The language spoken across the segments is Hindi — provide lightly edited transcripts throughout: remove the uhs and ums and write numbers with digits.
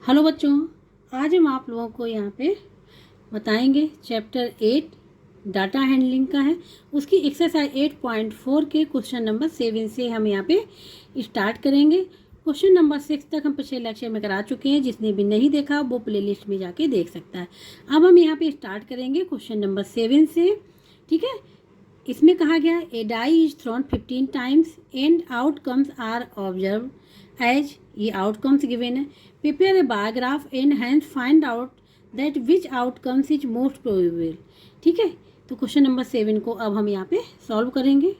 हेलो बच्चों, आज हम आप लोगों को यहाँ पे बताएंगे चैप्टर 8 डाटा हैंडलिंग का है। उसकी एक्सरसाइज 8.4 के क्वेश्चन नंबर 7 से हम यहाँ पे स्टार्ट करेंगे। क्वेश्चन नंबर 6 तक हम पिछले लेक्चर में करा चुके हैं। जिसने भी नहीं देखा वो प्लेलिस्ट में जाके देख सकता है। अब हम यहाँ पे स्टार्ट करेंगे क्वेश्चन नंबर 7 से। ठीक है, इसमें कहा गया a die is thrown 15 times and outcomes are observe as, ये आउटकम्स गिवन है। Prepare a bar graph and hence find out that which outcomes is most probable. ठीक है, तो क्वेश्चन नंबर 7 को अब हम यहाँ पे सॉल्व करेंगे।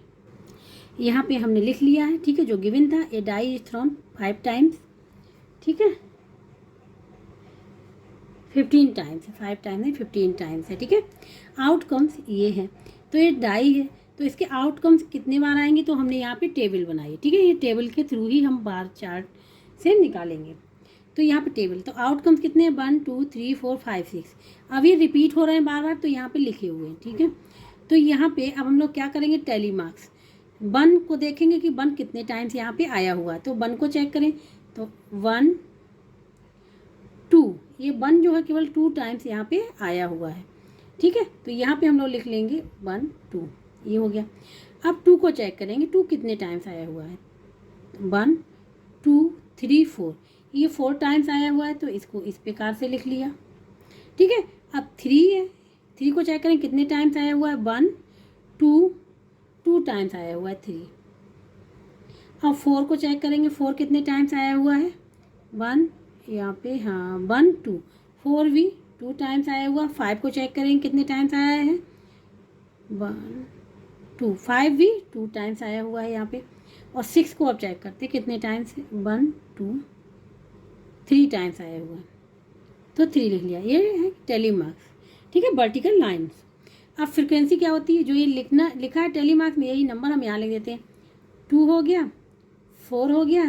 यहाँ पे हमने लिख लिया है, ठीक है, जो गिवन था ए डाई इज थ्रोन 5 टाइम्स, ठीक है, 15 टाइम्स, 5 टाइम्स है, 15 टाइम्स है। ठीक है, आउटकम्स ये हैं, तो ये डाई है तो इसके आउटकम्स कितने बार आएंगे, तो हमने यहाँ पे टेबल बनाई है। ठीक है, ये टेबल के थ्रू ही हम बार चार्ट से निकालेंगे। तो यहाँ पे टेबल, तो आउटकम्स कितने हैं, 1 2 3 4 5 6। अब ये रिपीट हो रहे हैं बार बार, तो यहाँ पे लिखे हुए हैं। ठीक है, तो यहाँ पे अब हम लोग क्या करेंगे, टैली मार्क्स। 1 को देखेंगे कि 1 कितने टाइम्स यहाँ पे आया हुआ है, तो 1 को चेक करें, तो 1 2, ये 1 जो है केवल 2 टाइम्स यहाँ पे आया हुआ है। ठीक है, तो यहाँ पे हम लोग लिख लेंगे 1 2, ये हो गया। अब 2 को चेक करेंगे, 2 कितने टाइम्स आया हुआ है, 1 2 3 4, ये 4 टाइम्स आया हुआ है, तो इसको इस प्रकार से लिख लिया। ठीक है, अब 3 है, 3 को चेक करें कितने टाइम्स आया हुआ है, 1 2 टाइम्स आया हुआ है 3। अब 4 को चेक करेंगे, 4 कितने टाइम्स आया हुआ है, 1, यहाँ पे हाँ 1 2, 4 भी 2 टाइम्स आया हुआ। 5 को चेक करेंगे कितने टाइम्स आया है, 1 2, 5 भी 2 टाइम्स आया हुआ है यहाँ पे। और 6 को अब चेक करते हैं कितने टाइम्स है, 1 2 3 टाइम्स आया हुआ है, तो 3 लिख लिया। ये है टेली मार्क्स। ठीक है, वर्टिकल लाइन्स। अब फ्रिक्वेंसी क्या होती है, जो ये लिखा है टेली मार्क्स में, यही नंबर हम यहाँ लिख देते हैं। 2 हो गया, 4 हो गया,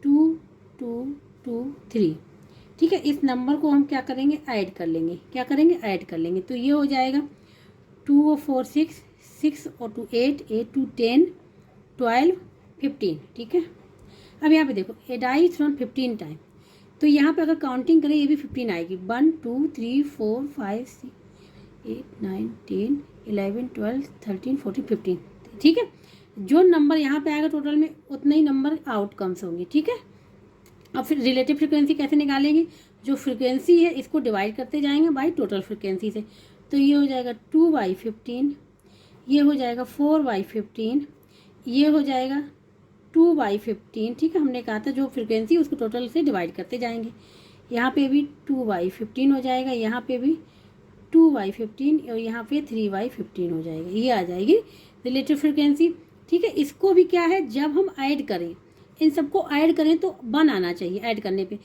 2 2 2 3। ठीक है, इस नंबर को हम क्या करेंगे, ऐड कर लेंगे। क्या करेंगे, ऐड कर लेंगे, तो ये हो जाएगा 2 और 4 6, 6 और 2 8, 8 2 10 12 15। ठीक है, अब यहाँ पे देखो ए डाई थ्रोन 15 टाइम, तो यहाँ पे अगर काउंटिंग करें ये भी 15 आएगी। 1 2 3 4 5 6 8 9 10 11 12 13 14 15। ठीक है, जो नंबर यहाँ पे आएगा टोटल में उतने ही नंबर आउटकम्स होंगे। ठीक है, अब फिर रिलेटिव फ्रिक्वेंसी कैसे निकालेंगे, जो फ्रिक्वेंसी है इसको डिवाइड करते जाएंगे बाई टोटल फ्रिक्वेंसी से। तो ये हो जाएगा 2/15, ये हो जाएगा 4/15, ये हो जाएगा 2/15। ठीक है, हमने कहा था जो फ्रिक्वेंसी उसको टोटल से डिवाइड करते जाएंगे। यहाँ पे भी 2/15 हो जाएगा, यहाँ पे भी 2/15 और यहाँ पे 3/15 हो जाएगा। ये आ जाएगी रिलेटिव फ्रिक्वेंसी। ठीक है, इसको भी क्या है, जब हम ऐड करें, इन सबको ऐड करें तो 1 आना चाहिए ऐड करने पे।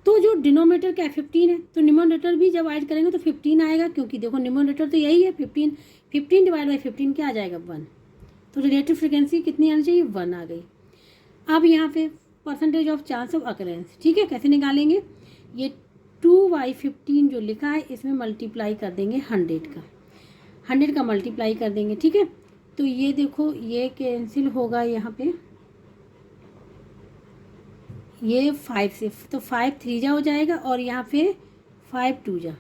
तो जो डिनोमिनेटर क्या है 15 है, तो न्यूमरेटर भी जब ऐड करेंगे तो 15 आएगा, क्योंकि देखो न्यूमरेटर तो यही है 15। 15 डिवाइड बाई 15 क्या आ जाएगा, 1। तो रिलेटिव फ्रिक्वेंसी कितनी आनी चाहिए, 1 आ गई। अब यहाँ पे percentage of chance of occurrence. ठीक है, कैसे निकालेंगे, ये 2/15 जो लिखा है इसमें मल्टीप्लाई कर देंगे 100 का, 100 का मल्टीप्लाई कर देंगे। ठीक है, तो ये देखो ये कैंसिल होगा यहाँ पे, ये 5 से, तो 5 3 जा हो जाएगा और यहाँ पे 5 2 जा,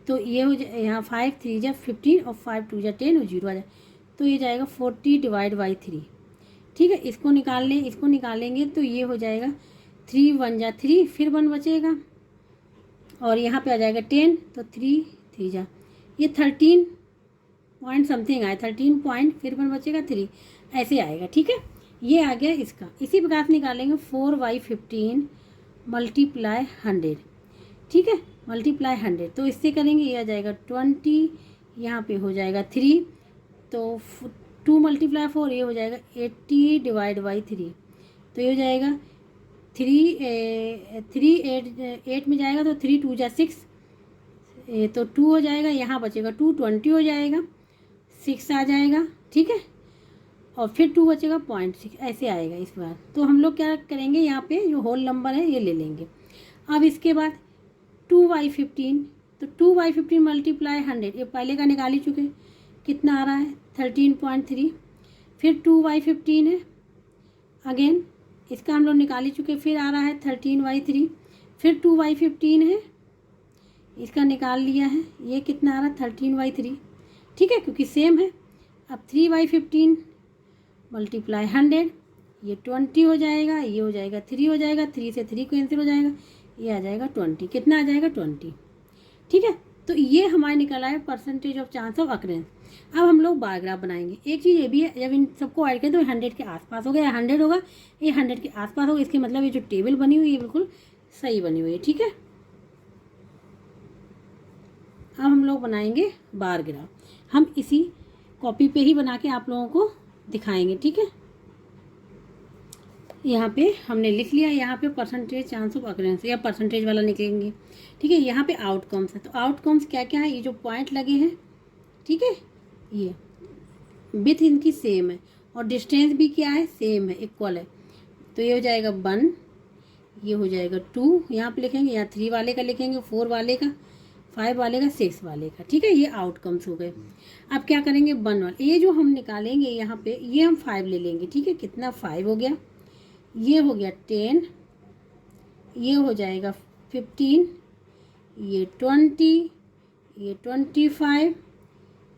तो ये हो जाए यहाँ 5 3 जा 15 और 5 2 जा 10 और 0 आ जाए, तो ये जाएगा 40 डिवाइड बाई 3। ठीक है, इसको निकाल लें, इसको निकालेंगे तो ये हो जाएगा 3 1 जा 3, फिर 1 बचेगा और यहाँ पे आ जाएगा 10, तो 3 3 जा, ये 13 पॉइंट समथिंग आए, 13 पॉइंट, फिर 1 बचेगा 3, ऐसे आएगा। ठीक है, ये आ गया इसका। इसी प्रकार से निकालेंगे 4/15 मल्टीप्लाई 100। ठीक है, मल्टीप्लाई 100, तो इससे करेंगे ये आ जाएगा 20, यहाँ पे हो जाएगा 3, तो 2 × 4 ये हो जाएगा 80 डिवाइड बाई 3, तो ये हो जाएगा 8 में जाएगा, तो 3 2 जा 6, तो 2 हो जाएगा, यहाँ बचेगा 2 20 हो जाएगा, 6 आ जाएगा। ठीक है, और फिर 2 बचेगा 0.6, ऐसे आएगा इस बार। तो हम लोग क्या करेंगे, यहाँ पे जो होल नंबर है ये ले लेंगे। अब इसके बाद 2/15, तो 2/15 मल्टीप्लाई 100, ये पहले का निकाल ही चुके, कितना आ रहा है 13.3, फिर 2/15 है, अगेन इसका हम लोग निकाल ही चुके, फिर आ रहा है 13/3, फिर 2/15 है, इसका निकाल लिया है, ये कितना आ रहा है 13/3, ठीक है, क्योंकि सेम है। अब 3/15 मल्टीप्लाई 100, ये 20 हो जाएगा, ये हो जाएगा 3 हो जाएगा, 3 से 3 कैंसिल हो जाएगा, ये आ जाएगा 20, कितना आ जाएगा 20, ठीक है। तो ये हमारे निकला है percentage of chance of occurrence. अब हम लोग बार ग्राफ बनाएंगे। एक चीज़ ये भी है, जब इन सबको ऐड करें तो 100 के आसपास हो गया, 100 होगा, ये 100 के आसपास होगा, इसके मतलब ये जो टेबल बनी हुई है बिल्कुल सही बनी हुई है, ठीक है। अब हम लोग बनाएंगे बार ग्राफ, हम इसी कॉपी पे ही बना के आप लोगों को दिखाएंगे, ठीक है। यहाँ पे हमने लिख लिया, यहाँ पे परसेंटेज चांस ऑफ अकरेंस या परसेंटेज वाला निकलेंगे, ठीक है। यहाँ पे आउटकम्स है, तो आउटकम्स क्या क्या है, ये जो पॉइंट लगे हैं, ठीक है, ये विथ इनकी सेम है और डिस्टेंस भी क्या है, सेम है, इक्वल है। तो ये हो जाएगा 1, ये हो जाएगा 2, यहाँ पे लिखेंगे, यहाँ 3 वाले का लिखेंगे, 4 वाले का, 5 वाले का, 6 वाले का, ठीक है। ये आउटकम्स हो गए। अब क्या करेंगे 1 वाले, ये जो हम निकालेंगे यहाँ पे, ये हम 5 ले लेंगे, ठीक है। कितना 5 हो गया, ये हो गया 10, ये हो जाएगा 15, ये 20, ये 25,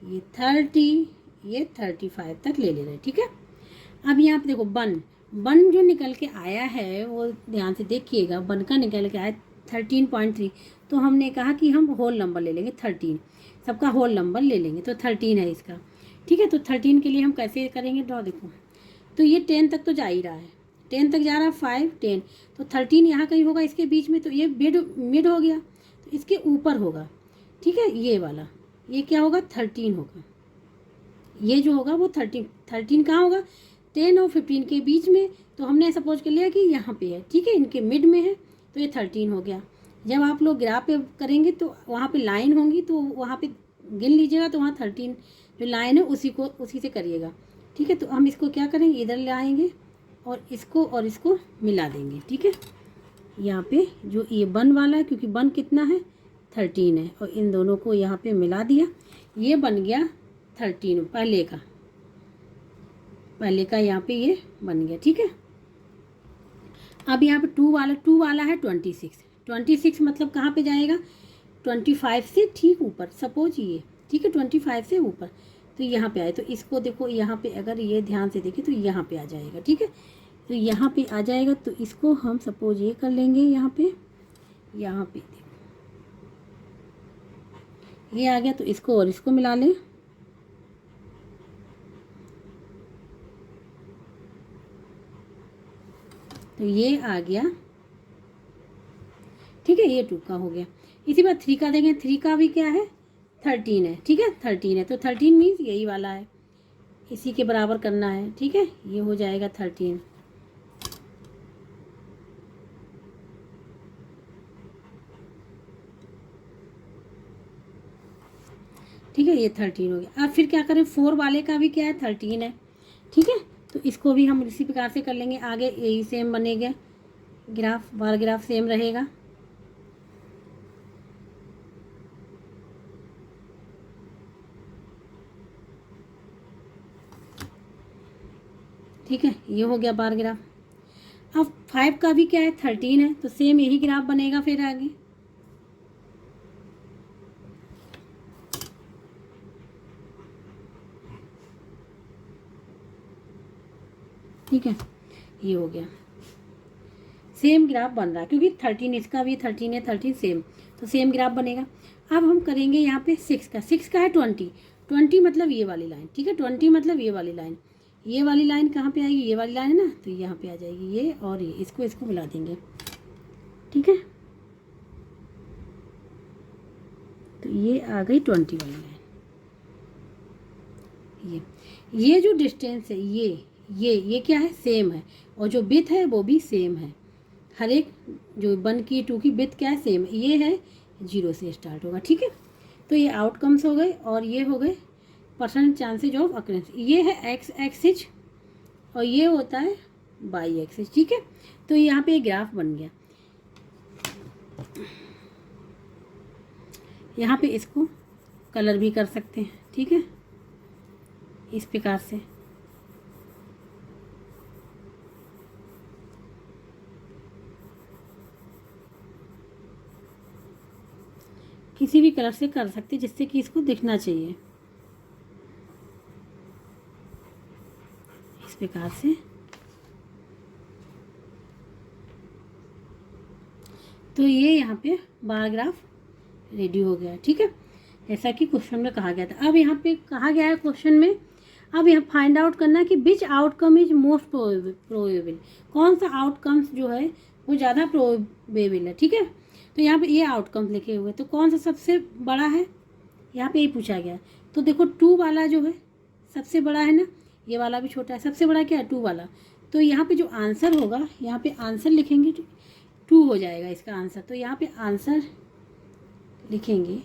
ये 30, ये 35 तक ले रहे हैं, ठीक है। अब यहाँ पे देखो 1 जो निकल के आया है वो ध्यान से देखिएगा, 1 का निकल के आया 13.3, तो हमने कहा कि हम होल नंबर ले लेंगे 13, सबका होल नंबर ले लेंगे, तो 13 है इसका, ठीक है। तो 13 के लिए हम कैसे करेंगे ड्रॉ, देखो तो ये 10 तक तो जा ही रहा है, 10 तक जा रहा है, 5 10, तो 13 यहाँ कहीं होगा इसके बीच में, तो ये मिड हो गया, तो इसके ऊपर होगा, ठीक है। ये वाला ये क्या होगा 13 होगा, ये जो होगा वो 13 कहाँ होगा 10 और 15 के बीच में, तो हमने सपोज कर लिया कि यहाँ पे है, ठीक है, इनके मिड में है, तो ये 13 हो गया। जब आप लोग ग्राफ पे करेंगे तो वहाँ पे लाइन होंगी, तो वहाँ पे गिन लीजिएगा, तो वहाँ 13 जो लाइन है उसी से करिएगा, ठीक है। तो हम इसको क्या करेंगे, इधर ले आएंगे और इसको मिला देंगे, ठीक है। यहाँ पे जो ये 1 वाला है, क्योंकि 1 कितना है 13 है, और इन दोनों को यहाँ पे मिला दिया, ये बन गया 13 पहले का यहाँ पे ये बन गया, ठीक है। अब यहाँ पे 2 वाला है 26 मतलब कहाँ पे जाएगा 25 से ठीक ऊपर, सपोज ये, ठीक है, 25 से ऊपर, तो यहाँ पे आए, तो इसको देखो यहाँ पे अगर ये ध्यान से देखें तो यहाँ पे आ जाएगा, ठीक है। तो यहाँ पे आ जाएगा, तो इसको हम सपोज ये कर लेंगे, यहाँ पे देखो ये आ गया, तो इसको और इसको मिला लें, तो ये आ गया, ठीक है। ये 2 का हो गया। इसी बार 3 का देखें, 3 का भी क्या है 13 है, ठीक है, 13 है, तो 13 मीन्स यही वाला है, इसी के बराबर करना है, ठीक है। ये हो जाएगा 13, ठीक है, ये 13 हो गया। अब फिर क्या करें, 4 वाले का भी क्या है 13 है, ठीक है। तो इसको भी हम इसी प्रकार से कर लेंगे, आगे यही सेम बनेगा, ग्राफ बार ग्राफ सेम रहेगा, ठीक है। ये हो गया बार ग्राफ। अब 5 का भी क्या है 13 है, तो सेम यही ग्राफ बनेगा फिर आगे, ठीक है। ये हो गया, सेम ग्राफ बन रहा है, क्योंकि 13 इसका भी 13 है, 13 सेम, तो सेम ग्राफ बनेगा। अब हम करेंगे यहाँ पे 6 का है 20 मतलब ये वाली लाइन, ठीक है, 20 मतलब ये वाली लाइन, ये वाली लाइन कहाँ पे आएगी, ये वाली लाइन है ना, तो यहाँ पे आ जाएगी ये, और ये इसको मिला देंगे, ठीक है। तो ये आ गई 20 वाली लाइन, ये जो डिस्टेंस है ये क्या है सेम है, और जो विथ है वो भी सेम है, हर एक जो 1 की 2 की विथ क्या है सेम, ये है 0 से स्टार्ट होगा, ठीक है। तो ये आउटकम्स हो गए, और ये हो गए परसेंट चांसेज ऑफ अकरेंस, ये है एक्स एक्सिस और ये होता है वाई एक्सिस, ठीक है। तो यहाँ पे ग्राफ बन गया, यहाँ पे इसको कलर भी कर सकते हैं, ठीक है, इस प्रकार से, किसी भी कलर से कर सकते जिससे कि इसको दिखना चाहिए इस प्रकार से। तो ये यहाँ पे बार ग्राफ रेडी हो गया, ठीक है, जैसा कि क्वेश्चन में कहा गया था। अब यहाँ पे कहा गया है क्वेश्चन में, अब यहाँ फाइंड आउट करना है कि विच आउटकम इज मोस्ट प्रोबेबल, कौन सा आउटकम्स जो है वो ज़्यादा प्रोबेबल है, ठीक है। तो यहाँ पे ये आउटकम्स लिखे हुए, तो कौन सा सबसे बड़ा है, यहाँ पे ये पूछा गया। तो देखो 2 वाला जो है सबसे बड़ा है ना, ये वाला भी छोटा है, सबसे बड़ा क्या है 2 वाला। तो यहाँ पे जो आंसर होगा, यहाँ पे आंसर लिखेंगे 2 हो जाएगा इसका आंसर। तो यहाँ पे आंसर लिखेंगे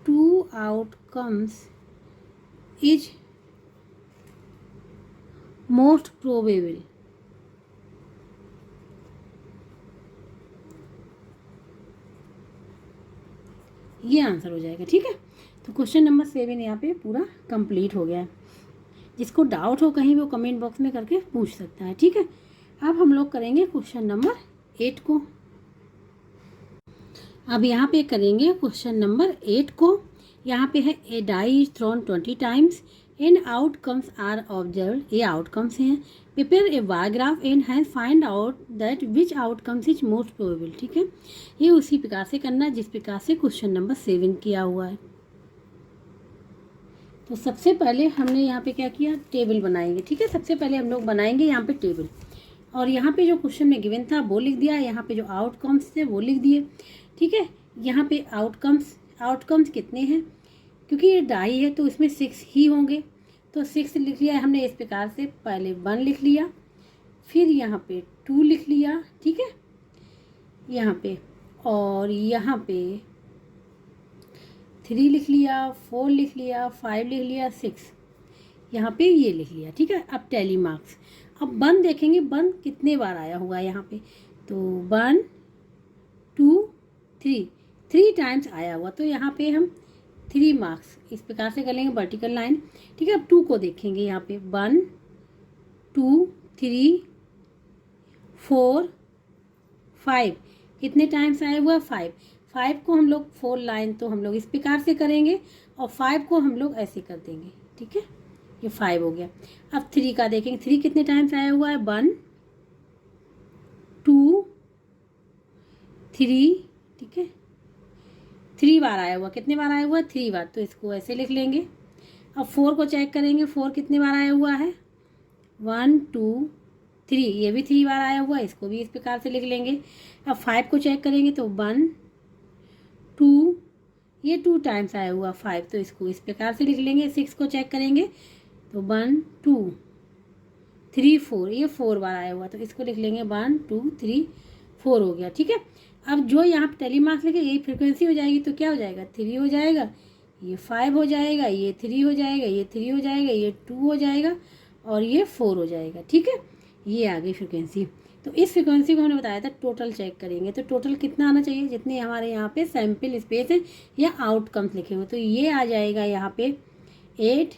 2 आउटकम्स इज मोस्ट प्रोबेबल। ये आंसर हो जाएगा, ठीक है। तो क्वेश्चन नंबर 7 यहाँ पे पूरा कंप्लीट हो गया है। जिसको डाउट हो कहीं वो कमेंट बॉक्स में करके पूछ सकता है, ठीक है। अब हम लोग करेंगे क्वेश्चन नंबर 8 को। अब यहाँ पे करेंगे क्वेश्चन नंबर 8 को। यहाँ पे है a die is thrown 20 times and outcomes are observed. ये आउटकम्स हैं। Prepare a bar graph and has find out that which outcomes is most probable, ठीक है। ये उसी प्रकार से करना है जिस प्रकार से क्वेश्चन नंबर 7 किया हुआ है। तो सबसे पहले हमने यहाँ पे क्या किया, टेबल बनाएंगे, ठीक है। सबसे पहले हम लोग बनाएंगे यहाँ पे टेबल, और यहाँ पे जो क्वेश्चन में गिवन था वो लिख दिया, यहाँ पे जो आउटकम्स थे वो लिख दिए, ठीक है। यहाँ पे आउटकम्स कितने हैं, क्योंकि ये डाई है तो इसमें 6 ही होंगे, तो 6 लिख लिया है हमने इस प्रकार से। पहले 1 लिख लिया, फिर यहाँ पे 2 लिख लिया, ठीक है, यहाँ पे, और यहाँ पे 3 लिख लिया, 4 लिख लिया, 5 लिख लिया, 6 यहाँ पे ये लिख लिया, ठीक है। अब टैली मार्क्स, अब 1 देखेंगे 1 कितने बार आया हुआ है यहाँ पे, तो 1 2 3 टाइम्स आया हुआ, तो यहाँ पे हम 3 मार्क्स इस प्रकार से कर लेंगे वर्टिकल लाइन, ठीक है। अब 2 को देखेंगे यहाँ पे 1 2 3 4 5 कितने टाइम्स आया हुआ है 5 को हम लोग 4 लाइन तो हम लोग इस प्रकार से करेंगे, और 5 को हम लोग ऐसे कर देंगे, ठीक है। ये 5 हो गया। अब 3 का देखेंगे, 3 कितने टाइम्स आया हुआ है 1 2 3, ठीक है, 3 बार आया हुआ, कितने बार आया हुआ है 3 बार, तो इसको ऐसे लिख लेंगे। अब 4 को चेक करेंगे, 4 कितने बार आया हुआ है 1 2 3, ये भी 3 बार आया हुआ है, इसको भी इस प्रकार से लिख लेंगे। अब 5 को चेक करेंगे तो 1 2, ये 2 टाइम्स आया हुआ 5, तो इसको इस प्रकार से लिख लेंगे। 6 को चेक करेंगे तो 1 2 3 4, ये 4 बार आया हुआ, तो इसको लिख लेंगे 1 2 3 4 हो गया, ठीक है। अब जो यहाँ पे टैली मार्क्स लिखे यही फ्रिक्वेंसी हो जाएगी, तो क्या हो जाएगा 3 हो जाएगा, ये 5 हो जाएगा, ये 3 हो जाएगा, ये 3 हो जाएगा, ये 2 हो जाएगा, और ये 4 हो जाएगा, ठीक है। ये आ गई फ्रिक्वेंसी। तो इस फ्रिक्वेंसी को हमने बताया था टोटल चेक करेंगे, तो टोटल कितना आना चाहिए, जितने हमारे यहाँ पे सैम्पल स्पेस है या आउटकम्स लिखे हुए, तो ये आ जाएगा यहाँ पे 8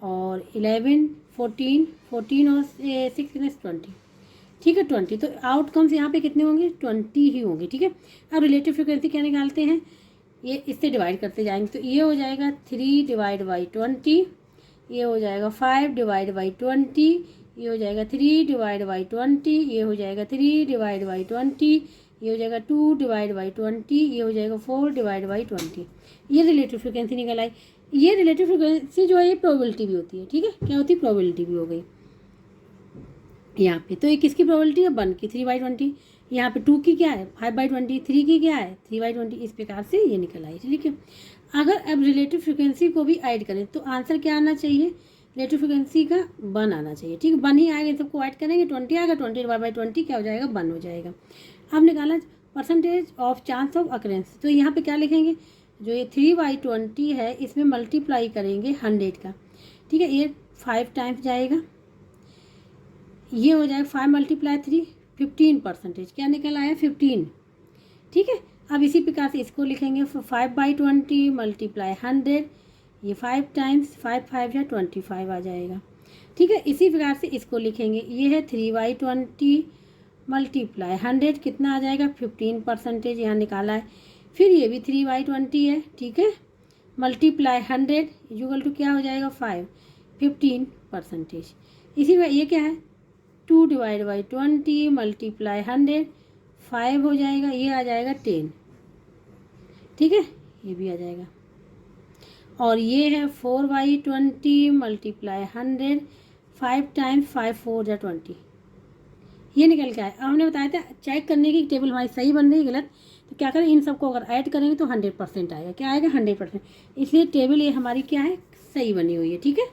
और 11 14 और 6 20, ठीक है 20। तो आउटकम्स यहाँ पे कितने होंगे 20 ही होंगे, ठीक है। अब रिलेटिव फ्रिक्वेंसी क्या निकालते हैं, ये इससे डिवाइड करते जाएंगे, तो ये हो जाएगा 3 डिवाइड बाई 20, ये हो जाएगा 5 डिवाइड बाई 20, ये हो जाएगा 3 डिवाइड बाई 20, ये हो जाएगा 3 डिवाइड बाई 20, ये हो जाएगा 2 डिवाइड बाई 20, ये हो जाएगा 4 डिवाइड बाई 20। ये रिलेटिव फ्रिक्वेंसी निकल आई। ये रिलेटिव फ्रिक्वेंसी जो है ये प्रोबेबिलिटी भी होती है, ठीक है। क्या होती है, प्रोबेबिलिटी भी हो गई यहाँ पे। तो ये किसकी प्रोबेबिलिटी है 1 की 3/20, यहाँ पे 2 की क्या है 5/20, 3 की क्या है 3/20, इस प्रकार से ये निकल आई, ठीक है। अगर अब रिलेटिव फ्रिक्वेंसी को भी ऐड करें तो आंसर क्या आना चाहिए, रिलेटिव फ्रिक्वेंसी का 1 आना चाहिए, ठीक है। 1 ही आएगा, सबको ऐड करेंगे 20 आएगा, 20/20 क्या हो जाएगा 1 हो जाएगा। अब निकाला percentage of chance of occurrence, तो यहाँ पे क्या लिखेंगे, जो ये 3/20 है इसमें मल्टीप्लाई करेंगे 100 का, ठीक है। ये 5 टाइम्स जाएगा, ये हो जाएगा 5 × 3 15%, क्या निकल आया 15, ठीक है। अब इसी प्रकार से इसको लिखेंगे 5/20 मल्टीप्लाई 100, ये 5 टाइम्स 5 5 या 25 आ जाएगा, ठीक है। इसी प्रकार से इसको लिखेंगे, ये है 3/20 मल्टीप्लाई 100 कितना आ जाएगा 15% यहाँ निकाला है। फिर ये भी 3/20 है, ठीक है। मल्टीप्लाई 100 इक्वल टू क्या हो जाएगा 5, 15%। इसी में ये क्या है 2/20 मल्टीप्लाई 100 5 हो जाएगा, ये आ जाएगा 10, ठीक है, ये भी आ जाएगा। और ये है 4/20 मल्टीप्लाई 100 5 टाइम्स 5 4 जा 20, ये निकल के आए। अब हमने बताया था चेक करने की टेबल हमारी सही बन रही गलत, तो क्या करें इन सबको अगर ऐड करेंगे तो 100% आएगा। क्या आएगा 100%, इसलिए टेबल ये हमारी क्या है सही बनी हुई है, ठीक है।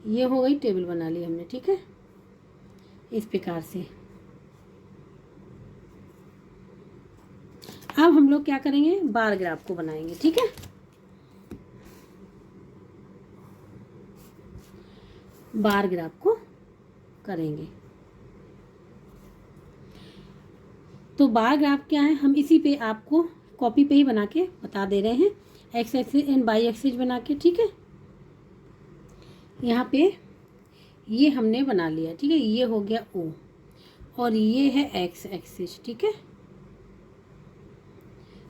ये हो गई टेबल बना ली हमने, ठीक है, इस प्रकार से। अब हम लोग क्या करेंगे बार ग्राफ को बनाएंगे, ठीक है। बार ग्राफ को करेंगे तो बार ग्राफ क्या है हम इसी पे आपको कॉपी पे ही बना के बता दे रहे हैं, x axis and y axis बना के, ठीक है। यहाँ पे ये हमने बना लिया, ठीक है, ये हो गया ओ और ये है एक्स एक्सिस, ठीक है।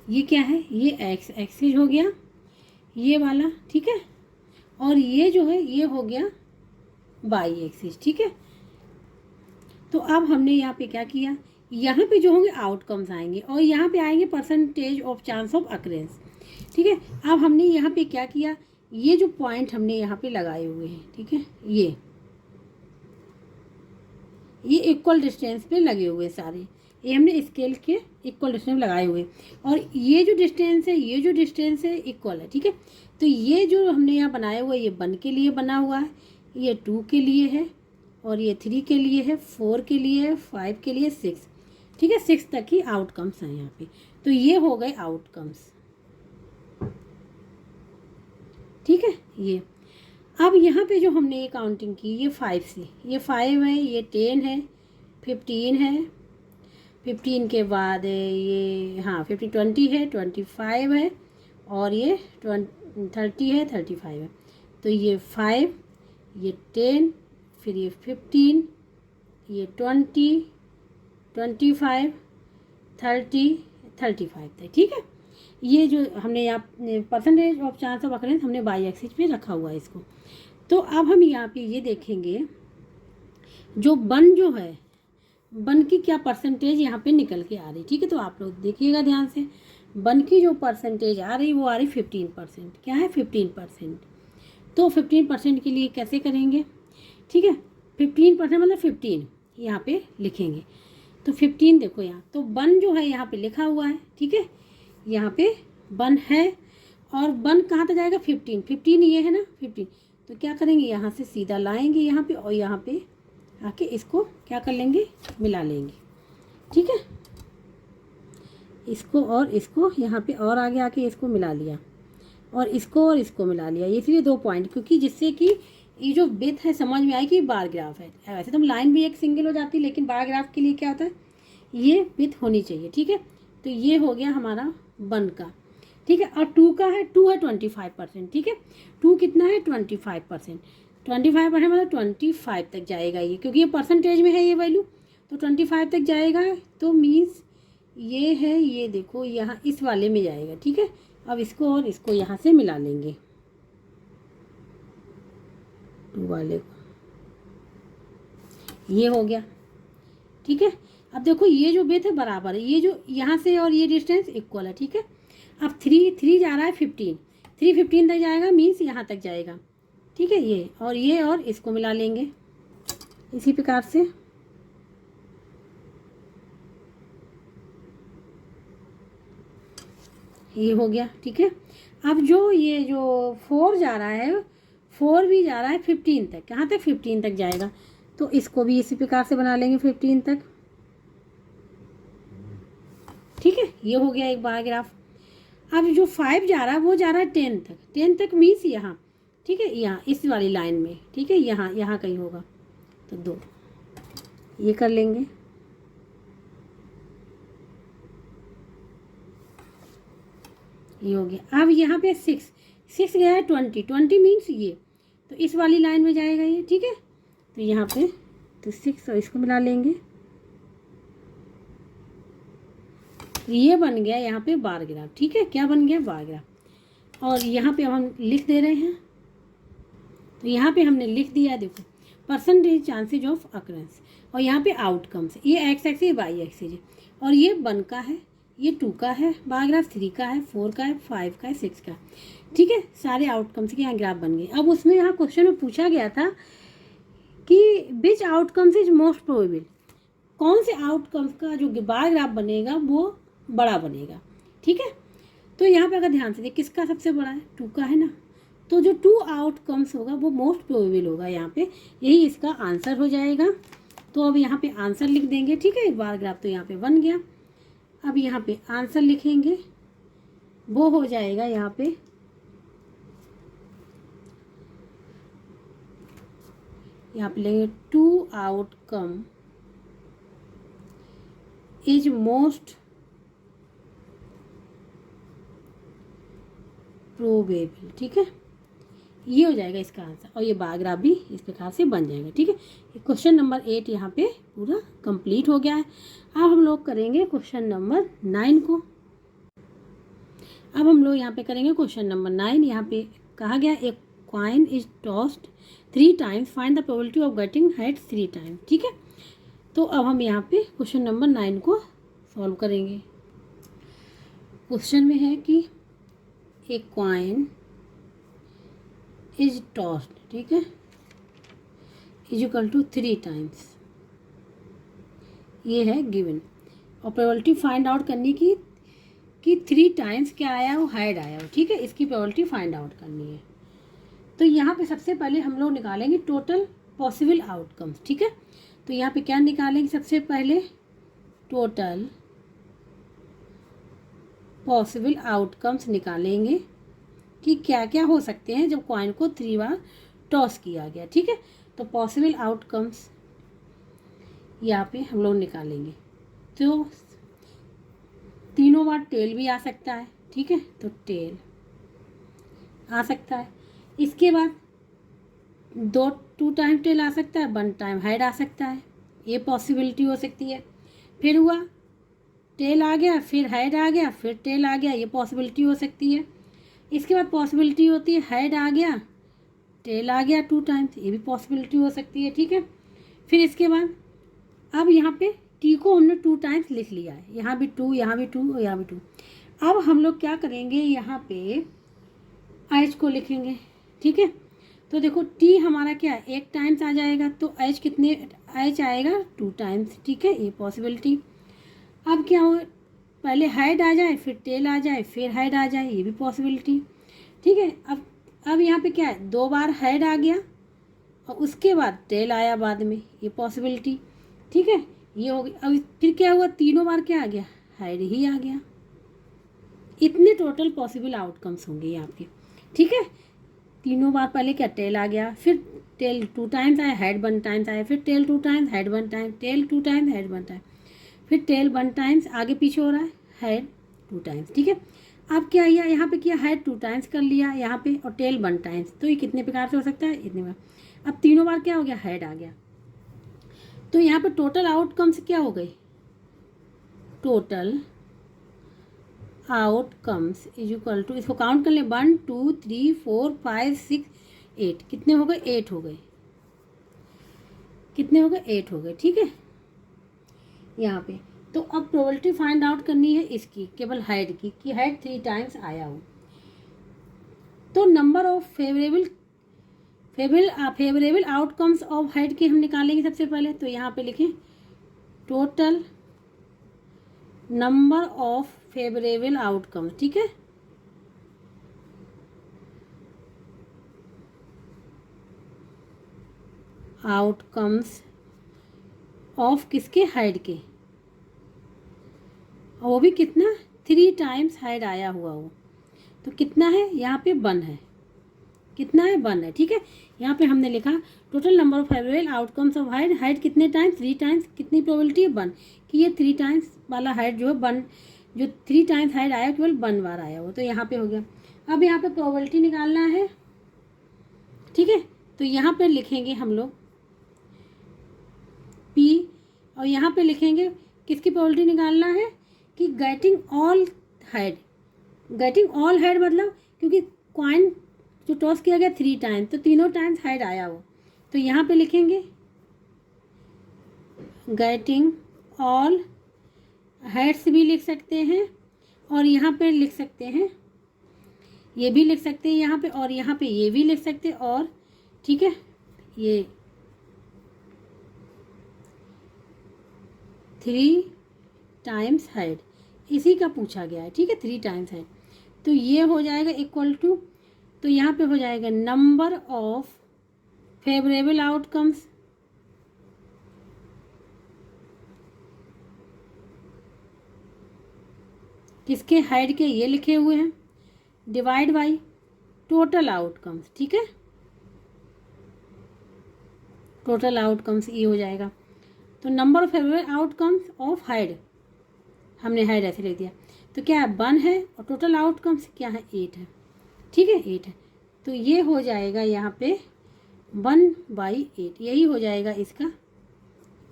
ये क्या है ये एक्स एक्सिस हो गया ये वाला, ठीक है। और ये जो है ये हो गया वाई एक्सिस, ठीक है। तो अब हमने यहाँ पे क्या किया, यहाँ पे जो होंगे आउटकम्स आएंगे और यहाँ पे आएंगे percentage of chance of occurrence, ठीक है। अब हमने यहाँ पे क्या किया, ये जो पॉइंट हमने यहाँ पे लगाए हुए हैं, ठीक है, ये इक्वल डिस्टेंस पे लगे हुए सारे, ये हमने स्केल के इक्वल डिस्टेंस लगाए हुए और ये जो डिस्टेंस है ये जो डिस्टेंस है इक्वल है, ठीक है। तो ये जो हमने यहाँ बनाया हुआ है ये 1 के लिए बना हुआ है, ये 2 के लिए है और ये 3 के लिए है, 4 के लिए है, 5 के लिए, 6, ठीक है, 6 तक की आउटकम्स हैं यहाँ पे। तो ये हो गए आउटकम्स, ठीक है। ये अब यहाँ पे जो हमने ये काउंटिंग की ये 5 से, ये 5 है, ये 10 है, 15 है, 15 के बाद ये हाँ 20 है, 25 है और ये 30 है, 35 है। तो ये 5, ये 10, फिर ये 15, ये 20, 25, 30, 35 तक, ठीक है। ये जो हमने यहाँ percentage of chance of occurrence हमने वाई एक्सिस पे रखा हुआ है इसको। तो अब हम यहाँ पे ये देखेंगे जो बन जो है बन की क्या परसेंटेज यहाँ पे निकल के आ रही, ठीक है। तो आप लोग देखिएगा ध्यान से, बन की जो परसेंटेज आ रही वो आ रही 15%, क्या है 15%। तो 15% के लिए कैसे करेंगे, ठीक है, 15% मतलब 15 यहाँ पे लिखेंगे। तो 15 देखो यहाँ तो बन जो है यहाँ पे लिखा हुआ है, ठीक है, यहाँ पे बन है और बन कहाँ तक जाएगा 15 ये है ना 15। तो क्या करेंगे यहाँ से सीधा लाएंगे यहाँ पे और यहाँ पे आके इसको क्या कर लेंगे मिला लेंगे, ठीक है। इसको और इसको यहाँ पे और आगे आके इसको मिला लिया और इसको मिला लिया, इसलिए 2 पॉइंट, क्योंकि जिससे कि ये जो विड्थ है समझ में आए कि बार ग्राफ है। वैसे तो लाइन भी एक सिंगल हो जाती है लेकिन बार ग्राफ के लिए क्या होता है ये विड्थ होनी चाहिए, ठीक है। तो ये हो गया हमारा बन का, ठीक है। और 2 का है 2 है 25%, ठीक है। 2 कितना है 25%, 25% मतलब 25 तक जाएगा ये, क्योंकि ये परसेंटेज में है ये वैल्यू, तो 25 तक जाएगा। तो मीन्स ये है ये देखो यहाँ इस वाले में जाएगा, ठीक है। अब इसको और इसको यहाँ से मिला लेंगे 2 वाले को, ये हो गया, ठीक है। अब देखो ये जो बेथ है बराबर है, ये जो यहाँ से और ये डिस्टेंस इक्वल है, ठीक है। अब 3 जा रहा है 15, 3 15 तक जाएगा मीन्स यहाँ तक जाएगा, ठीक है। ये और इसको मिला लेंगे इसी प्रकार से। ये हो गया, ठीक है। अब जो ये जो 4 जा रहा है 4 भी जा रहा है 15 तक, कहाँ तक 15 तक जाएगा। तो इसको भी इसी प्रकार से बना लेंगे 15 तक, ठीक है। ये हो गया एक बार ग्राफ। अब जो 5 जा रहा है वो जा रहा है 10 तक, 10 तक मीन्स यहाँ, ठीक है, यहाँ इस वाली लाइन में, ठीक है, यहाँ कहीं होगा। तो 2 ये कर लेंगे, ये हो गया। अब यहाँ पे 6 गया है 20 मीन्स तो इस वाली लाइन में जाएगा ये, ठीक है। तो यहाँ पे तो 6 और इसको मिला लेंगे, ये बन गया यहाँ पे बार ग्राफ, ठीक है। क्या बन गया? Bar graph. और यहाँ पे अब हम लिख दे रहे हैं, तो यहाँ पे हमने लिख दिया, देखो परसेंटेज चांसेज ऑफ अकरेंस, और यहाँ पे आउटकम्स, ये एक्स एक्सिस वाई एक्सिस है, और ये 1 का है, ये 2 का है बार ग्राफ, 3 का है, 4 का है, 5 का है, 6 का, ठीक है। सारे आउटकम्स के यहाँ ग्राफ बन गए। अब उसमें यहाँ क्वेश्चन में पूछा गया था कि विच आउटकम्स इज मोस्ट प्रोबेबल, कौन से आउटकम्स का जो बार ग्राफ बनेगा वो बड़ा बनेगा, ठीक है। तो यहाँ पे अगर ध्यान से देख, किसका सबसे बड़ा है? 2 का है ना, तो जो 2 आउटकम्स होगा वो मोस्ट प्रोबेबल होगा यहाँ पे, यही इसका आंसर हो जाएगा। तो अब यहाँ पे आंसर लिख देंगे, ठीक है। बार ग्राफ तो यहाँ पे बन गया। अब यहाँ पे आंसर लिखेंगे, वो हो जाएगा यहाँ पे लेंगे 2 आउटकम इज मोस्ट प्रोबेबल, ठीक है। ये हो जाएगा इसका आंसर, और ये बार ग्राफ भी इस प्रकार से बन जाएगा, ठीक है। क्वेश्चन नंबर 8 यहाँ पे पूरा कंप्लीट हो गया है। अब हम लोग करेंगे क्वेश्चन नंबर 9 को। अब हम लोग यहाँ पे करेंगे क्वेश्चन नंबर 9। यहाँ पे कहा गया एक coin is tossed 3 times, find the probability of getting head 3 times, ठीक है। तो अब हम यहाँ पे क्वेश्चन नंबर 9 को सॉल्व करेंगे। क्वेश्चन में है कि एक कॉइन इज टॉस्ड, ठीक है, इज इक्वल टू 3 टाइम्स, ये है गिवन, और प्रोबेबिलिटी फाइंड आउट करने की कि 3 टाइम्स क्या आया हो? हेड आया हो, ठीक है। इसकी प्रोबेबिलिटी फाइंड आउट करनी है। तो यहाँ पे सबसे पहले हम लोग निकालेंगे टोटल पॉसिबल आउटकम्स, ठीक है। तो यहाँ पे क्या निकालेंगे? सबसे पहले टोटल पॉसिबल आउटकम्स निकालेंगे कि क्या क्या हो सकते हैं जब कॉइन को 3 बार टॉस किया गया, ठीक है। तो पॉसिबल आउटकम्स यहाँ पे हम लोग निकालेंगे। तो तीनों बार टेल भी आ सकता है, ठीक है, तो टेल आ सकता है। इसके बाद 2 टाइम टेल आ सकता है, 1 टाइम हेड आ सकता है, ये पॉसिबिलिटी हो सकती है। फिर हुआ टेल आ गया, फिर हेड आ गया, फिर टेल आ गया, ये पॉसिबिलिटी हो सकती है। इसके बाद पॉसिबिलिटी होती है हेड आ गया, टेल आ गया 2 टाइम्स, ये भी पॉसिबिलिटी हो सकती है, ठीक है। फिर इसके बाद अब यहाँ पे टी को हमने 2 टाइम्स लिख लिया है, यहाँ भी 2, यहाँ भी 2 और यहाँ भी 2। अब हम लोग क्या करेंगे? यहाँ पे एच को लिखेंगे, ठीक है। तो देखो टी हमारा क्या है? 1 टाइम्स आ जाएगा, तो एच कितने? एच आएगा 2 टाइम्स, ठीक है, ये पॉसिबिलिटी। अब क्या हो? पहले हेड आ जाए, फिर टेल आ जाए, फिर हेड आ जाए, ये भी पॉसिबिलिटी, ठीक है। अब यहाँ पे क्या है? 2 बार हेड आ गया और उसके बाद टेल आया बाद में, ये पॉसिबिलिटी, ठीक है, ये हो गया। अब फिर क्या हुआ? तीनों बार क्या आ गया? हेड ही आ गया। इतने टोटल पॉसिबल आउटकम्स होंगे यहाँ पे, ठीक है। तीनों बार पहले क्या? टेल आ गया, फिर टेल 2 टाइम्स आया, हेड 1 टाइम्स आया, फिर tail 2 times, head 1 time, tail 2 times, head 1 time, फिर टेल 1 टाइम्स, आगे पीछे हो रहा है, हेड 2 टाइम्स, ठीक है। अब क्या किया? यहाँ पे किया हेड 2 टाइम्स कर लिया यहाँ पे, और टेल 1 टाइम्स, तो ये कितने प्रकार से हो सकता है? इतने बार। अब तीनों बार क्या हो गया? हेड आ गया। तो यहाँ पे टोटल आउटकम्स क्या हो गई? Total outcomes is equal to, इसको काउंट कर ले, 1 2 3 4 5 6 8, कितने हो गए? 8 हो गए। कितने हो गए? 8 हो गए, ठीक है, यहाँ पे। तो अब प्रोबेबिलिटी फाइंड आउट करनी है इसकी, केवल हेड की, कि हेड 3 टाइम्स आया हो। तो number of favourable outcomes of head के हम निकालेंगे सबसे पहले। तो यहाँ पे लिखें total number of favourable outcomes, ठीक है। आउटकम्स ऑफ किसके? हेड के, और वो भी कितना? 3 टाइम्स हेड आया हुआ हो। तो कितना है? यहाँ पे 1 है। कितना है? 1 है, ठीक है। यहाँ पे हमने लिखा total number of favourable outcomes of head, head कितने टाइम्स? 3 टाइम्स, कितनी प्रोबेबिलिटी है? 1, कि ये 3 टाइम्स वाला हेड जो है 1, जो 3 टाइम्स हेड आया केवल 1 बार आया हो, तो यहाँ पे हो गया। अब यहाँ पे प्रोबेबिलिटी निकालना है, ठीक है। तो यहाँ पे लिखेंगे हम लोग P, और यहाँ पे लिखेंगे किसकी प्रोबेबिलिटी निकालना है कि getting all head. Getting all head मतलब क्योंकि कॉइन जो टॉस किया गया 3 टाइम, तो तीनों टाइम्स हेड आया वो, तो यहाँ पे लिखेंगे गेटिंग ऑल हेड्स भी लिख सकते हैं, और यहाँ पे लिख सकते हैं, ये भी लिख सकते हैं यहाँ पे, और यहाँ पे ये भी लिख सकते हैं, और ठीक है ये 3 टाइम्स हेड इसी का पूछा गया है, ठीक है 3 टाइम्स हेड। तो ये हो जाएगा इक्वल टू, तो यहाँ पे हो जाएगा नंबर ऑफ फेवरेबल आउटकम्स किसके हेड के ये लिखे हुए हैं, डिवाइड बाई टोटल आउटकम्स, ठीक है टोटल आउटकम्स ये हो जाएगा। तो number of favourable outcomes of head, हमने हेड ऐसे लिख दिया, तो क्या है 1 है, और टोटल आउटकम्स क्या है 8 है, ठीक है 8 है। तो ये हो जाएगा यहाँ पे 1/8, यही हो जाएगा इसका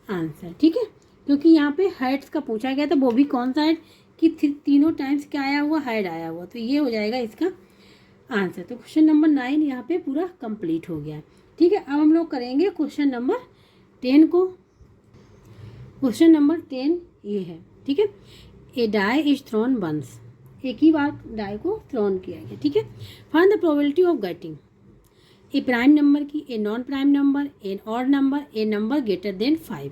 आंसर, ठीक है क्योंकि यहाँ पे हेड्स का पूछा गया था, वो भी कौन सा हेड कि तीनों टाइम्स क्या आया हुआ, हेड आया हुआ, तो ये हो जाएगा इसका आंसर। तो क्वेश्चन नंबर 9 यहाँ पे पूरा कंप्लीट हो गया, ठीक है। अब हम लोग करेंगे क्वेश्चन नंबर 10 को। क्वेश्चन नंबर 10 ये है, ठीक है। A die is throne once, एक ही बार डाई को थ्रोन किया गया, ठीक है। Find the probability of getting a prime number की, a non prime number, a odd number, a number greater than 5।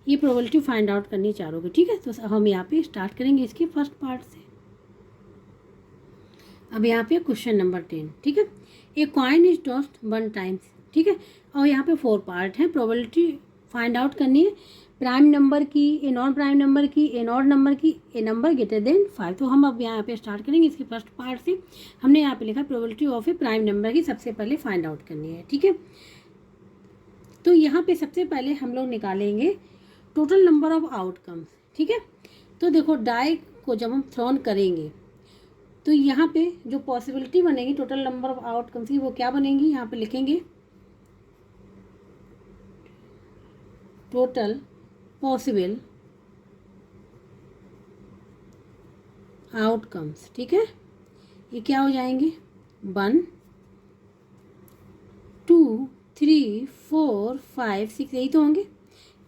ये प्रोबेबिलिटी फाइंड आउट करनी चारों की, ठीक है। तो हम यहाँ पे स्टार्ट करेंगे इसके फर्स्ट पार्ट से। अब यहाँ पे क्वेश्चन नंबर 10, ठीक है। A coin is tossed 1 times, ठीक है, और यहाँ पे 4 पार्ट हैं। प्रोबेबिलिटी फाइंड आउट करनी है प्राइम नंबर की, ए नॉन प्राइम नंबर की, ए ऑड नंबर की, ए नंबर ग्रेटर देन 5। तो हम अब यहाँ पे स्टार्ट करेंगे इसके फर्स्ट पार्ट से। हमने यहाँ पे लिखा probability of A prime number की सबसे पहले फाइंड आउट करनी है, ठीक है। तो यहाँ पे सबसे पहले हम लोग निकालेंगे टोटल नंबर ऑफ आउटकम्स, ठीक है। तो देखो डाई को जब हम थ्रोन करेंगे तो यहाँ पे जो पॉसिबिलिटी बनेगी टोटल नंबर ऑफ आउटकम्स की, वो क्या बनेगी, यहाँ पे लिखेंगे टोटल पॉसिबल आउटकम्स, ठीक है। ये क्या हो जाएंगे 1 2 3 4 5 6, यही तो होंगे,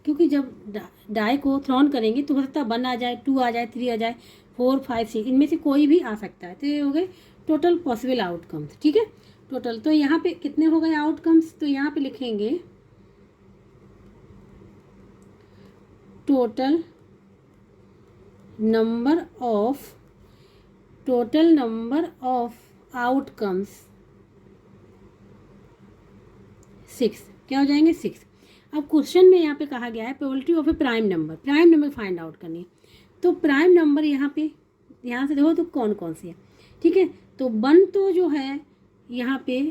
क्योंकि जब डाई को थ्रोन करेंगे तो हो सकता है 1 आ जाए, 2 आ जाए, 3 आ जाए, 4 5 6, इनमें से कोई भी आ सकता है। तो ये हो गए टोटल पॉसिबल आउटकम्स, ठीक है टोटल। तो यहाँ पे कितने हो गए आउटकम्स, तो यहाँ पे लिखेंगे टोटल नंबर ऑफ आउटकम्स 6, क्या हो जाएंगे 6। अब क्वेश्चन में यहाँ पे कहा गया है probability of A prime number find out करनी है। तो प्राइम नंबर यहाँ पे ध्यान से देखो तो कौन कौन सी है, ठीक है। तो 1 तो जो है यहाँ पे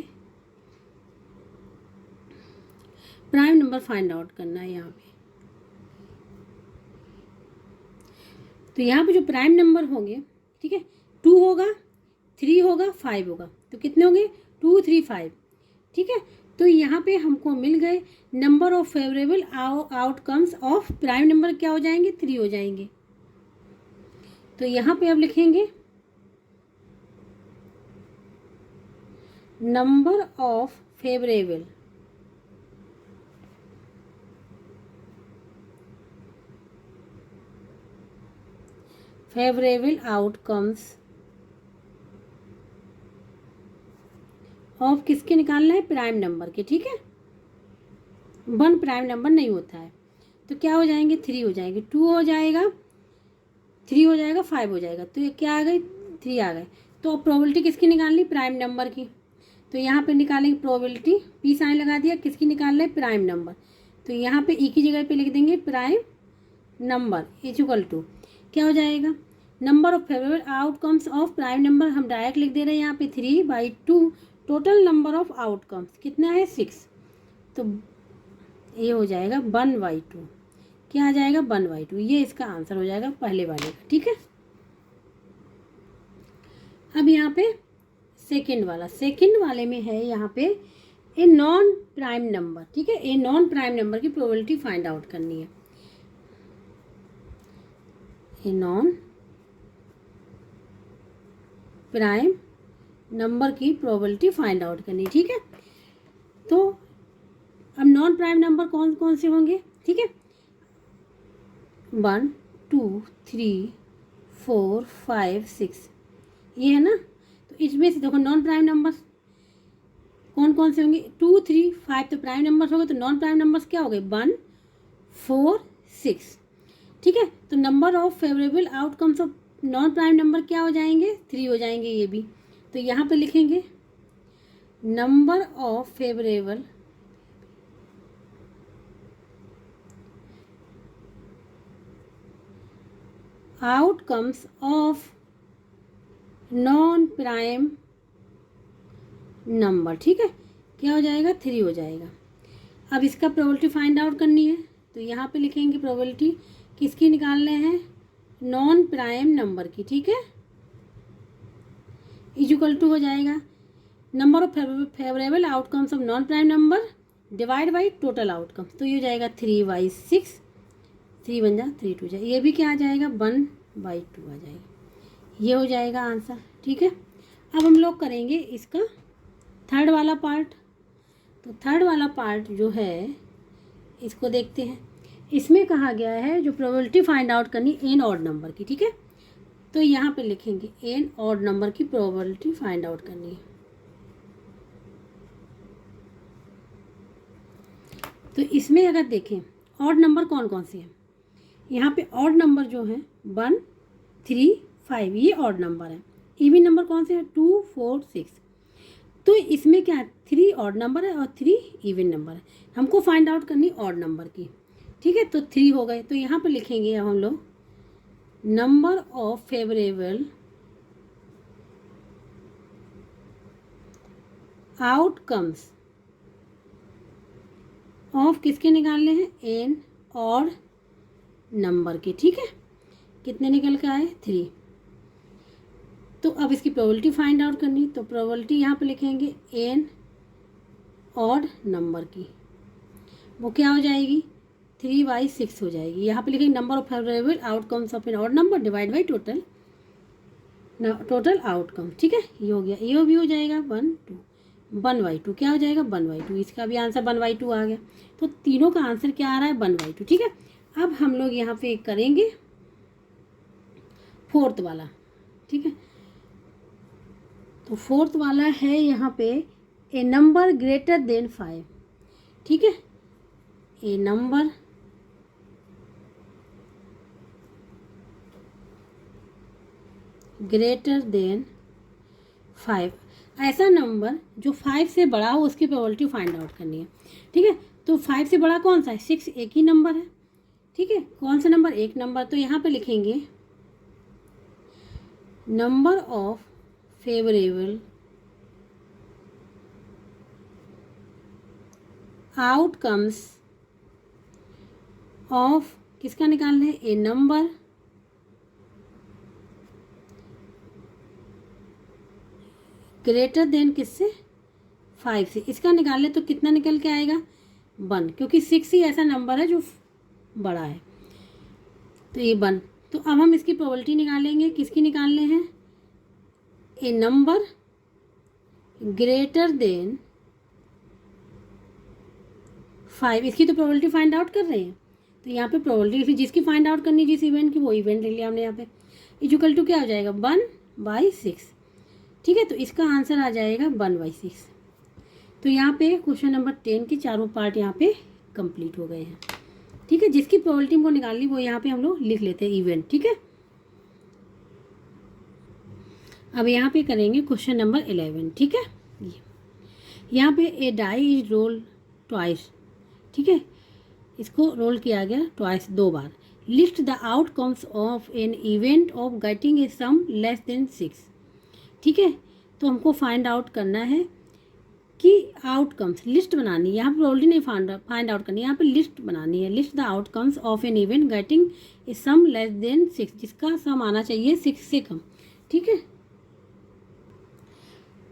प्राइम नंबर फाइंड आउट करना है यहाँ पे। तो यहाँ पे जो प्राइम नंबर होंगे, ठीक है 2 होगा, 3 होगा, 5 होगा, तो कितने होंगे 2 3 5, ठीक है। तो यहाँ पे हमको मिल गए number of favourable outcomes of prime number, क्या हो जाएंगे 3 हो जाएंगे। तो यहाँ पे अब लिखेंगे number of favourable outcomes of किसके निकालना है, प्राइम नंबर के, ठीक है। 1 प्राइम नंबर नहीं होता है, तो क्या हो जाएंगे 3 हो जाएंगे, 2 हो जाएगा, 3 हो जाएगा, 5 हो जाएगा, तो ये क्या आ गई 3 आ गए। तो अब प्रोबेबिलिटी किसकी निकालनी, प्राइम नंबर की। तो यहाँ पे निकालेंगे प्रोबेबिलिटी, पी साइन लगा दिया, किसकी निकाल रहे प्राइम नंबर। तो यहाँ पे ई की जगह पे लिख देंगे प्राइम नंबर इक्वल टू क्या हो जाएगा number of favourable outcomes of prime number, हम डायरेक्ट लिख दे रहे हैं यहाँ पे 3/2। टोटल नंबर ऑफ आउटकम्स कितना है 6, तो ये हो जाएगा 1/2, क्या आ जाएगा 1/2, ये इसका आंसर हो जाएगा पहले वाले का, ठीक है। अब यहाँ पे सेकंड वाले में है यहाँ पे ए नॉन प्राइम नंबर, ठीक है, ए नॉन प्राइम नंबर की प्रोबेबिलिटी फाइंड आउट करनी है। ए नॉन प्राइम नंबर की प्रोबेबिलिटी फाइंड आउट करनी, ठीक है। तो अब नॉन प्राइम नंबर कौन कौन से होंगे, ठीक है, 1 2 3 4 5 6, ये है ना। तो इसमें से देखो नॉन प्राइम नंबर्स कौन कौन से होंगे, 2 3 5 तो प्राइम नंबर्स हो गए, तो नॉन प्राइम नंबर्स क्या हो गए, 1 4 6, ठीक है। तो number of favourable outcomes of non prime number क्या हो जाएंगे, 3 हो जाएंगे ये भी। तो यहाँ पे लिखेंगे number of favourable outcomes of non prime number, ठीक है, क्या हो जाएगा, 3 हो जाएगा। अब इसका प्रोबेबिलिटी फाइंड आउट करनी है, तो यहाँ पे लिखेंगे प्रोबेबिलिटी किसकी निकालने हैं, नॉन प्राइम नंबर की, ठीक है, इक्वल टू हो जाएगा number of favourable outcomes of non prime number divide by total outcomes. तो ये हो जाएगा 3/6, 3 बन जा 3 2 जाए, ये भी क्या आ जाएगा 1/2 आ जाएगा, ये हो जाएगा आंसर, ठीक है। अब हम लोग करेंगे इसका थर्ड वाला पार्ट। तो थर्ड वाला पार्ट जो है इसको देखते हैं। इसमें कहा गया है जो प्रोबेबिलिटी फाइंड आउट करनी एन ऑड नंबर की, ठीक है। तो यहाँ पे लिखेंगे एन ऑड नंबर की प्रोबेबिलिटी फाइंड आउट करनी है। तो इसमें अगर देखें ऑड नंबर कौन कौन से हैं, यहाँ पे ऑड नंबर जो है 1 3 5 ये ऑड नंबर है। इवन नंबर कौन से हैं 2 4 6। तो इसमें क्या है 3 ऑड नंबर है और 3 इवन नंबर है। हमको फाइंड आउट करनी ऑड नंबर की, ठीक है। तो 3 हो गए। तो यहाँ पे लिखेंगे अब हम लोग number of favourable outcomes of किसके निकालने हैं, एन ऑड नंबर के, ठीक है। कितने निकल के आए 3। तो अब इसकी प्रोबेबिलिटी फाइंड आउट करनी, तो प्रोबेबिलिटी यहाँ पे लिखेंगे एन ऑड नंबर की, वो क्या हो जाएगी 3/6 हो जाएगी। यहाँ पे लिखेंगे number of favourable outcomes of an odd number divide by total outcome, ठीक है। ये हो गया, ये भी हो जाएगा 1/2 क्या हो जाएगा 1/2। इसका भी आंसर 1/2 आ गया। तो तीनों का आंसर क्या आ रहा है 1/2, ठीक है। अब हम लोग यहाँ पे करेंगे फोर्थ वाला, ठीक है। तो फोर्थ वाला है यहाँ पे ए नंबर ग्रेटर देन 5, ठीक है। ए नंबर ग्रेटर देन 5, ऐसा नंबर जो 5 से बड़ा हो उसकी प्रोबेबिलिटी फाइंड आउट करनी है, ठीक है। तो 5 से बड़ा कौन सा है, 6 एक ही नंबर है, ठीक है। कौन सा नंबर, एक नंबर। तो यहाँ पे लिखेंगे number of favourable outcomes of किसका निकालना है, ए नंबर ग्रेटर देन किससे 5 से। इसका निकाल ले तो कितना निकल के आएगा 1, क्योंकि 6 ही ऐसा नंबर है जो बड़ा है, तो ये 1। तो अब हम इसकी प्रोबेबिलिटी निकालेंगे, किसकी निकालने हैं, ए नंबर ग्रेटर देन 5। इसकी तो प्रोबेबिलिटी फाइंड आउट कर रहे हैं, तो यहाँ पे प्रोबेबिलिटी जिसकी फाइंड आउट करनी जिस इवेंट की वो इवेंट ले लिया हमने यहाँ पे। इक्वल टू क्या हो जाएगा 1/6, ठीक है। तो इसका आंसर आ जाएगा 1/6। तो यहाँ पे क्वेश्चन नंबर 10 के चारों पार्ट यहाँ पे कंप्लीट हो गए हैं, ठीक है। जिसकी प्रोबेबिलिटी हमको निकालनी वो यहाँ पे हम लोग लिख लेते हैं इवेंट, ठीक है। अब यहाँ पे करेंगे क्वेश्चन नंबर 11, ठीक है। यहाँ पे a die is roll twice, ठीक है। इसको रोल किया गया ट्वाइस, 2 बार। List the outcomes of an event of getting a sum less than 6, ठीक है। तो हमको फाइंड आउट करना है कि आउटकम्स, लिस्ट बनानी है, यहाँ पर प्रोबेबिलिटी नहीं फाइंड आउट करनी है, यहाँ पे लिस्ट बनानी है। List the outcomes of an event getting a sum less than 6, जिसका सम आना चाहिए 6 से कम, ठीक है।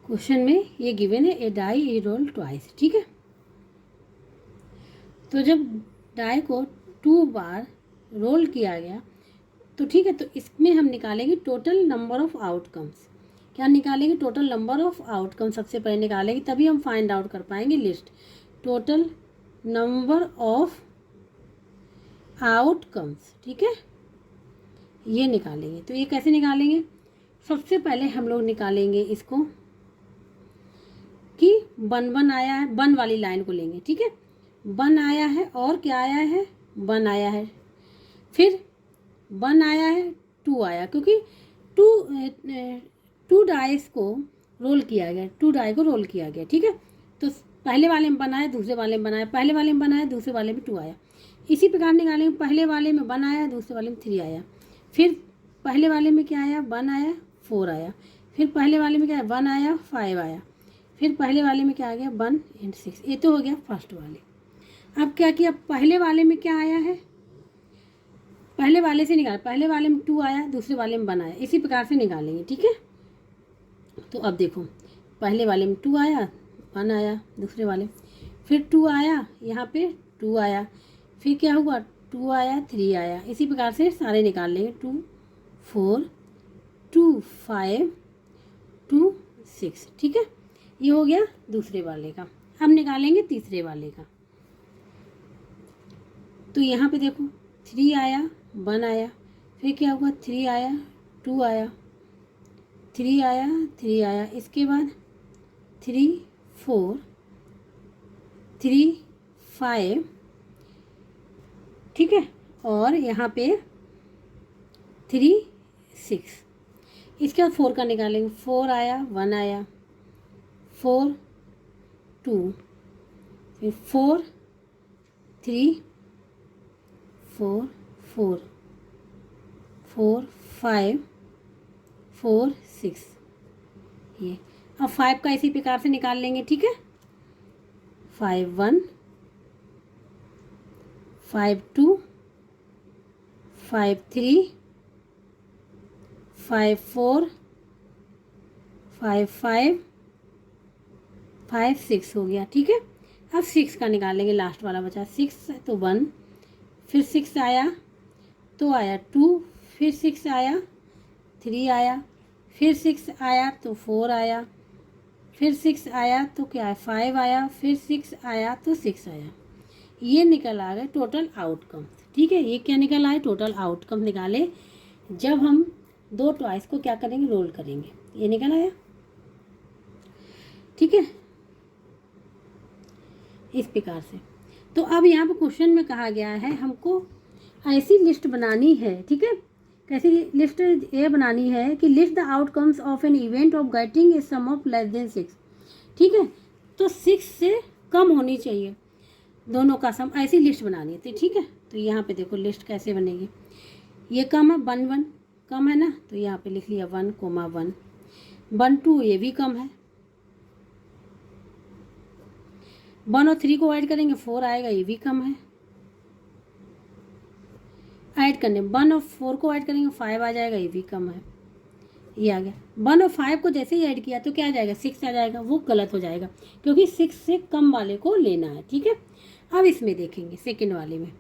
क्वेश्चन में ये गिवन है a die E role twice, ठीक है। तो जब डाई को 2 बार रोल किया गया तो ठीक है, तो इसमें हम निकालेंगे टोटल नंबर ऑफ आउटकम्स। क्या निकालेंगे? टोटल नंबर ऑफ आउटकम सबसे पहले निकालेंगे, तभी हम फाइंड आउट कर पाएंगे list. Total number of outcomes, ठीक है, ये निकालेंगे। तो ये कैसे निकालेंगे? सबसे पहले हम लोग निकालेंगे इसको कि बन आया है, बन वाली लाइन को लेंगे, ठीक है। बन आया है और क्या आया है? बन आया है। फिर बन आया है, 2 आया, क्योंकि टू डाइस को रोल किया गया, 2 डाई को रोल किया गया, ठीक है। तो पहले वाले में बनाया, दूसरे वाले में बनाया, पहले वाले में बनाया, दूसरे वाले में 2 आया। इसी प्रकार निकालेंगे, पहले वाले में 1 आया, दूसरे वाले में 3 आया। फिर पहले वाले में क्या आया? 1 आया, 4 आया। फिर पहले वाले में क्या है? 1 आया, 5 आया। फिर पहले वाले में क्या आ गया? 1 और 6। ये तो हो गया फर्स्ट वाले। अब क्या किया? पहले वाले में क्या आया है? पहले वाले से निकाल, पहले वाले में 2 आया, दूसरे वाले में 1 आया। इसी प्रकार से निकालेंगे, ठीक है। तो अब देखो, पहले वाले में 2 आया, 1 आया, दूसरे वाले फिर 2 आया, यहाँ पे 2 आया, फिर क्या हुआ? 2 आया, 3 आया। इसी प्रकार से सारे निकाल लेंगे। 2 4 2 5 2 6, ठीक है। ये हो गया दूसरे वाले का। अब निकालेंगे तीसरे वाले का। तो यहाँ पे देखो, 3 आया, 1 आया, फिर क्या हुआ? 3 आया, 2 आया, 3 आया, 3 आया। इसके बाद 3 4 3 5, ठीक है। और यहाँ पे 3 6। इसके बाद 4 का निकालेंगे। 4 आया, 1 आया, 4 2, फिर 4 3 4 4 4 5 4 6। ये अब 5 का इसी प्रकार से निकाल लेंगे, ठीक है। 5 1 5 2 5 3 5 4 5 5 5 6 हो गया, ठीक है। अब 6 का निकालेंगे, लास्ट वाला बचा 6। तो 1, फिर 6 आया तो आया 2, फिर 6 आया, 3 आया, फिर 6 आया तो 4 आया, फिर 6 आया तो क्या है? 5 आया, फिर 6 आया तो 6 आया। ये निकल आ गए टोटल आउटकम, ठीक है। ये क्या निकल आए? टोटल आउटकम निकाले जब हम 2 ट्वाइस को क्या करेंगे? रोल करेंगे। ये निकल आया, ठीक है, इस प्रकार से। तो अब यहाँ पर क्वेश्चन में कहा गया है हमको ऐसी लिस्ट बनानी है, ठीक है। कैसी लिस्ट ये बनानी है कि list the outcomes of an event of getting a sum of less than 6, ठीक है। तो 6 से कम होनी चाहिए दोनों का सम, ऐसी लिस्ट बनानी है, तो ठीक है। तो यहाँ पे देखो लिस्ट कैसे बनेगी। ये कम है, 1 1 कम है ना, तो यहाँ पे लिख लिया 1 1 1 2, ये भी कम है। 1 और 3 को ऐड करेंगे 4 आएगा, ये भी कम है। ऐड करने 1 और 4 को ऐड करेंगे 5 आ जाएगा, ये भी कम है। ये आ गया। 1 और 5 को जैसे ही ऐड किया तो क्या आ जाएगा? 6 आ जाएगा। वो गलत हो जाएगा क्योंकि 6 से कम वाले को लेना है, ठीक है। अब इसमें देखेंगे सेकंड वाले में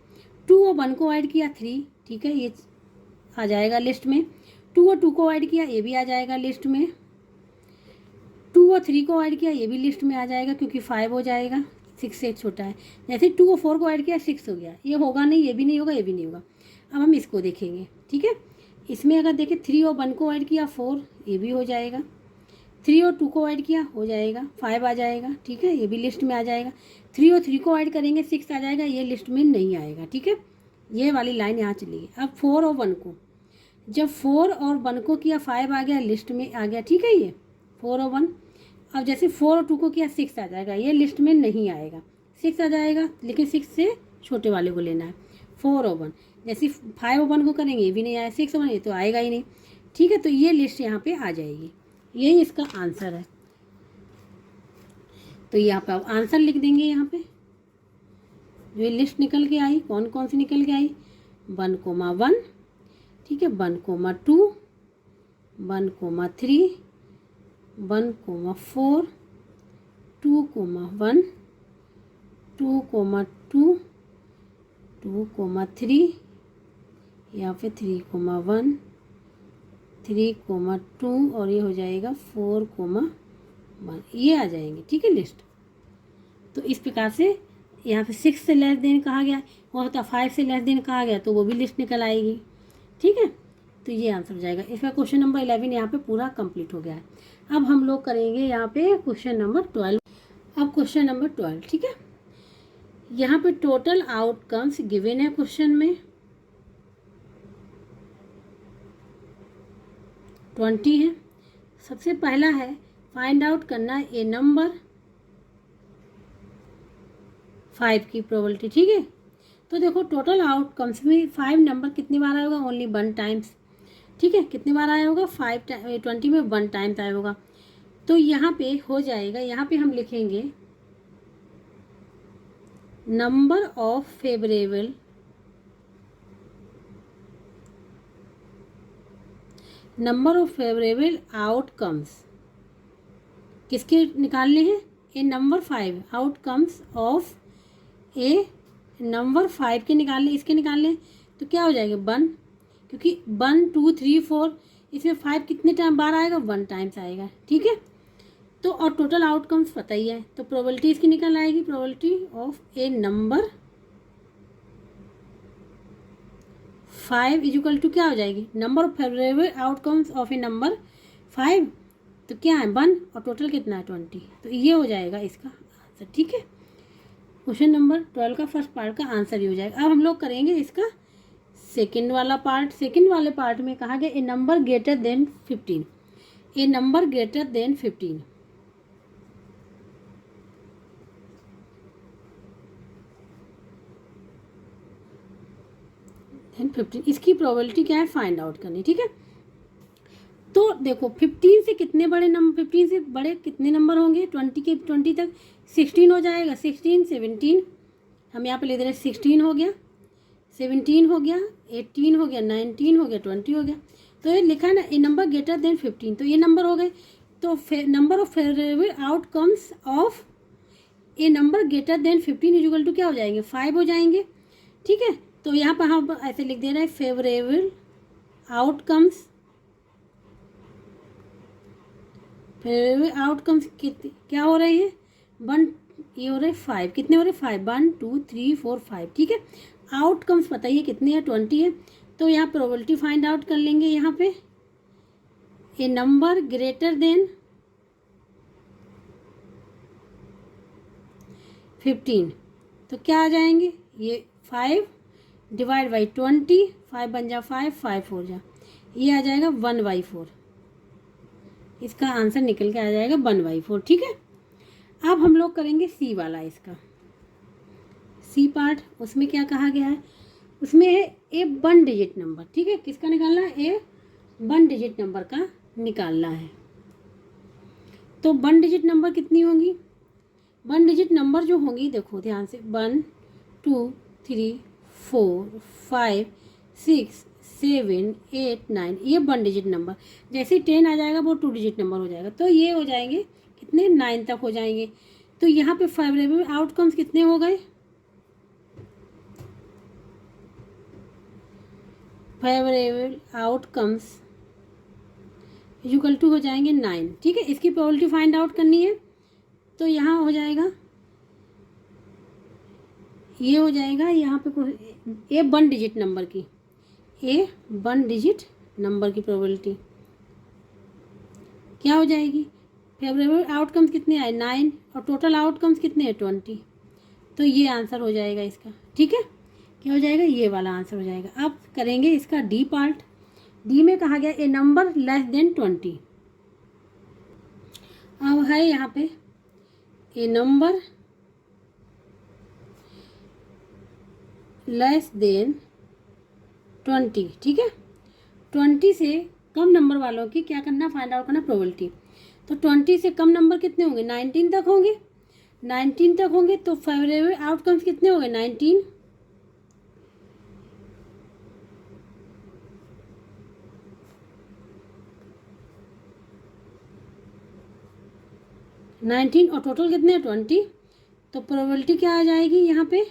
2 और 1 को ऐड किया 3, ठीक है, ये आ जाएगा लिस्ट में। 2 और 2 को ऐड किया, ये भी आ जाएगा लिस्ट में। 2 और 3 को ऐड किया, ये भी लिस्ट में आ जाएगा क्योंकि 5 हो जाएगा, 6 से छोटा है। जैसे 2 और 4 को ऐड किया 6 हो गया। ये होगा नहीं, ये भी नहीं होगा, ये भी नहीं होगा। अब हम इसको देखेंगे, ठीक है। इसमें अगर देखें 3 और 1 को ऐड किया 4, ये भी हो जाएगा। 3 और 2 को ऐड किया हो जाएगा, 5 आ जाएगा, ठीक है, ये भी लिस्ट में आ जाएगा। 3 और 3 को ऐड करेंगे 6 आ जाएगा, ये लिस्ट में नहीं आएगा, ठीक है। ये वाली लाइन यहाँ चलेगी। अब 4 और 1 को, जब 4 और 1 को किया 5 आ गया, लिस्ट में आ गया, ठीक है। ये 4 और 1। अब जैसे 4 और 2 को किया 6 आ जाएगा, ये लिस्ट में नहीं आएगा, 6 आ जाएगा, लेकिन 6 से छोटे वाले को लेना है। 4 और 1, जैसे 5 और 1 को करेंगे ये भी नहीं आया, 6 और 1 ये तो आएगा ही नहीं, ठीक है। तो ये लिस्ट यहाँ पे आ जाएगी, यही इसका आंसर है। तो यहाँ पे आप आंसर लिख देंगे। यहाँ पे जो ये लिस्ट निकल के आई, कौन कौन सी निकल के आई? 1 1, ठीक है, 1 2 1 3 1,4, 2,1, 2,2, 2,3 या फिर 3,1, 3,2 और ये हो जाएगा 4,1, ये आ जाएंगे। ठीक है लिस्ट। तो इस प्रकार से यहाँ पे 6 से लेस देन कहा गया, वो होता 5 से लेस देन कहा गया तो वो भी लिस्ट निकल आएगी। ठीक है, तो ये आंसर हो जाएगा। इसका क्वेश्चन नंबर 11 यहाँ पे पूरा कंप्लीट हो गया है। अब हम लोग करेंगे यहाँ पे क्वेश्चन नंबर 12। अब क्वेश्चन नंबर 12, ठीक है, यहाँ पे टोटल आउटकम्स गिवन है क्वेश्चन में 20 है। सबसे पहला है फाइंड आउट करना ए नंबर 5 की प्रोबेबिलिटी। ठीक है, तो देखो टोटल आउटकम्स में 5 नंबर कितनी बार आया होगा, ओनली 1 टाइम्स। ठीक है, कितनी बार आया होगा, 20 में 1 टाइम्स आया होगा। तो यहाँ पे हो जाएगा, यहाँ पे हम लिखेंगे नंबर ऑफ फेवरेबल आउटकम्स किसके निकालने हैं, a number 5 outcomes of a number 5 के निकालने, इसके निकालने। तो क्या हो जाएगा 1, क्योंकि 1 2 3 4 इसमें 5 कितने टाइम बार आएगा, 1 टाइम्स आएगा। ठीक है, तो और टोटल आउटकम्स पता ही है, तो प्रोबेबिलिटी इसकी निकल आएगी, probability of a number 5 equal to क्या हो जाएगी, number of favourable outcomes of a number 5, तो क्या है 1 और टोटल कितना है 20, तो ये हो जाएगा इसका आंसर। ठीक है, क्वेश्चन नंबर 12 का फर्स्ट पार्ट का आंसर ही हो जाएगा। अब हम लोग करेंगे इसका सेकंड वाला पार्ट। सेकंड वाले पार्ट में कहा गया ए नंबर ग्रेटर देन 15, ए नंबर ग्रेटर देन 15। देन 15 इसकी प्रोबेबिलिटी क्या है, फाइंड आउट करनी। ठीक है, तो देखो 15 से कितने बड़े नंबर, 15 से बड़े कितने नंबर होंगे, 20 तक 16 हो जाएगा, 16 17 हम यहाँ पे ले दे रहे हैं, 16 हो गया, 17 हो गया, 18 हो गया, 19 हो गया, 20 हो गया। तो ये लिखा है ना ए नंबर ग्रेटर देन 15, तो ये नंबर हो गए। तो number of favourable outcomes of a number greater than 15 equal to क्या हो जाएंगे, 5 हो जाएंगे। ठीक है, तो यहाँ पर हम ऐसे लिख दे रहे हैं फेवरेबल आउटकम्स क्या हो रहे हैं, 1, ये हो रहे 5, कितने हो रहे 5, 1 2 3 4 5। ठीक है, आउटकम्स बताइए कितने हैं, 20 है। तो यहाँ प्रोबेबिलिटी फाइंड आउट कर लेंगे, यहाँ पे ए नंबर ग्रेटर देन 15, तो क्या आ जाएंगे, ये 5 डिवाइड बाई 20, 5 बन जा 5, 5 4 जा, ये आ जाएगा 1/4। इसका आंसर निकल के आ जाएगा 1/4। ठीक है, अब हम लोग करेंगे सी वाला, इसका सी पार्ट। उसमें क्या कहा गया है, उसमें है ए 1 डिजिट नंबर। ठीक है, किसका निकालना है, ए 1 डिजिट नंबर का निकालना है। तो 1 डिजिट नंबर कितनी होंगी, 1 डिजिट नंबर जो होंगी देखो ध्यान से, 1 2 3 4 5 6 7 8 9, ये 1 डिजिट नंबर। जैसे 10 आ जाएगा वो 2 डिजिट नंबर हो जाएगा, तो ये हो जाएंगे कितने, 9 तक हो जाएंगे। तो यहाँ पे फेवरेबल आउटकम्स कितने हो गए, फेवरेबल आउटकम्स इक्वल टू हो जाएंगे 9। ठीक है, इसकी प्रोबेबिलिटी फाइंड आउट करनी है, तो यहाँ हो जाएगा, ये हो जाएगा यहाँ पे ए 1 डिजिट नंबर की, ए 1 डिजिट नंबर की प्रोबेबिलिटी क्या हो जाएगी, फेवरेबल आउटकम्स कितने आए 9 और टोटल आउटकम्स कितने हैं 20, तो ये आंसर हो जाएगा इसका। ठीक है, क्या हो जाएगा, ये वाला आंसर हो जाएगा। अब करेंगे इसका डी पार्ट। डी में कहा गया ए नंबर लेस देन 20। अब है यहाँ पे ए नंबर लेस देन 20। ठीक है, 20 से कम नंबर वालों की क्या करना, फाइंड आउट करना प्रोबेबिलिटी। तो 20 से कम नंबर कितने होंगे, 19 तक होंगे, 19 तक होंगे, तो फेवरेबल आउटकम्स कितने हो गए 19। 19 और टोटल कितने हैं 20। तो प्रोबेबिलिटी क्या आ जाएगी यहाँ पे,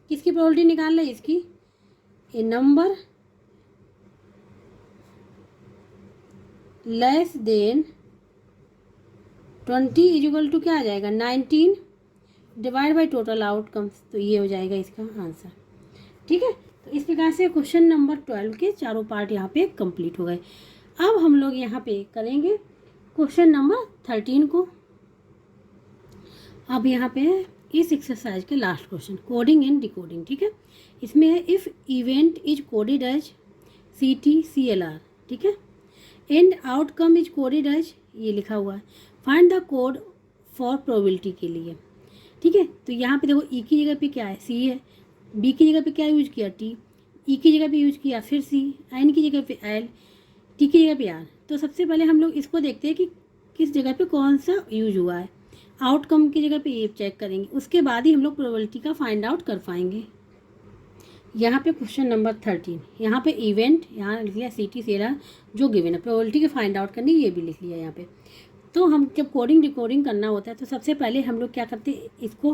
किसकी प्रोबेबिलिटी निकाल रहे इसकी, a number less than 20 is equal to क्या आ जाएगा 19 डिवाइड बाई टोटल आउटकम्स। तो ये हो जाएगा इसका आंसर। ठीक है, तो इस प्रकार से क्वेश्चन नंबर 12 के चारों पार्ट यहाँ पे कंप्लीट हो गए। अब हम लोग यहाँ पे करेंगे क्वेश्चन नंबर 13 को। अब यहाँ पे इस एक्सरसाइज के last question coding and decoding. ठीक है, इसमें है if event is coded as CTCLR। ठीक है, and outcome is coded as, ये लिखा हुआ है, find the code for probability के लिए। ठीक है, तो यहाँ पे देखो ई की जगह पे क्या है C है, बी की जगह पे क्या यूज किया T, ई की जगह पे यूज किया फिर C, एन की जगह पे L, टी की जगह पे R। तो सबसे पहले हम लोग इसको देखते हैं कि किस जगह पे कौन सा यूज हुआ है। आउटकम की जगह पे ये चेक करेंगे, उसके बाद ही हम लोग प्रोबेबिलिटी का फाइंड आउट कर पाएंगे। यहाँ पे क्वेश्चन नंबर 13, यहाँ पे इवेंट यहाँ लिख लिया CTCLR जो गिवन है, प्रोबेबिलिटी के फाइंड आउट करनी ये भी लिख लिया यहाँ पे। तो हम जब कोडिंग डिकोडिंग करना होता है तो सबसे पहले हम लोग क्या करते हैं, इसको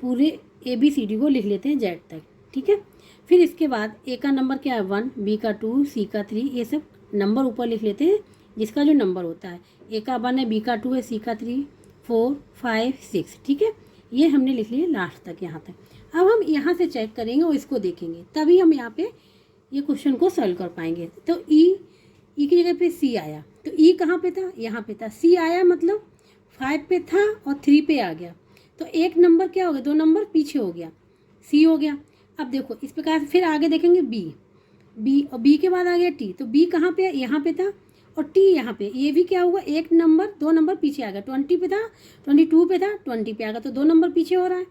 पूरे ABCD को लिख लेते हैं Z तक। ठीक है, फिर इसके बाद A का नंबर क्या है 1, B का 2, C का 3, ये सब नंबर ऊपर लिख लेते हैं जिसका जो नंबर होता है। A का 1 है, B का 2 है, C का 3, 4, 5, 6। ठीक है, ये हमने लिख लिया लास्ट तक यहाँ तक। अब हम यहाँ से चेक करेंगे और इसको देखेंगे, तभी हम यहाँ पे ये क्वेश्चन को सॉल्व कर पाएंगे। तो ई की जगह पे C आया, तो ई कहाँ पे था, यहाँ पे था। C आया मतलब 5 पे था और 3 पे आ गया, तो एक नंबर क्या हो गया, 2 नंबर पीछे हो गया, C हो गया। अब देखो इस प्रकार से फिर आगे देखेंगे बी और बी के बाद आ गया T, तो बी कहाँ पे, यहाँ पे था, और T यहाँ पे, ये भी क्या हुआ, एक नंबर 2 नंबर पीछे आ गया। 20 पे था, 22 पे था, 20 पे आ गया, तो 2 नंबर पीछे हो रहा है।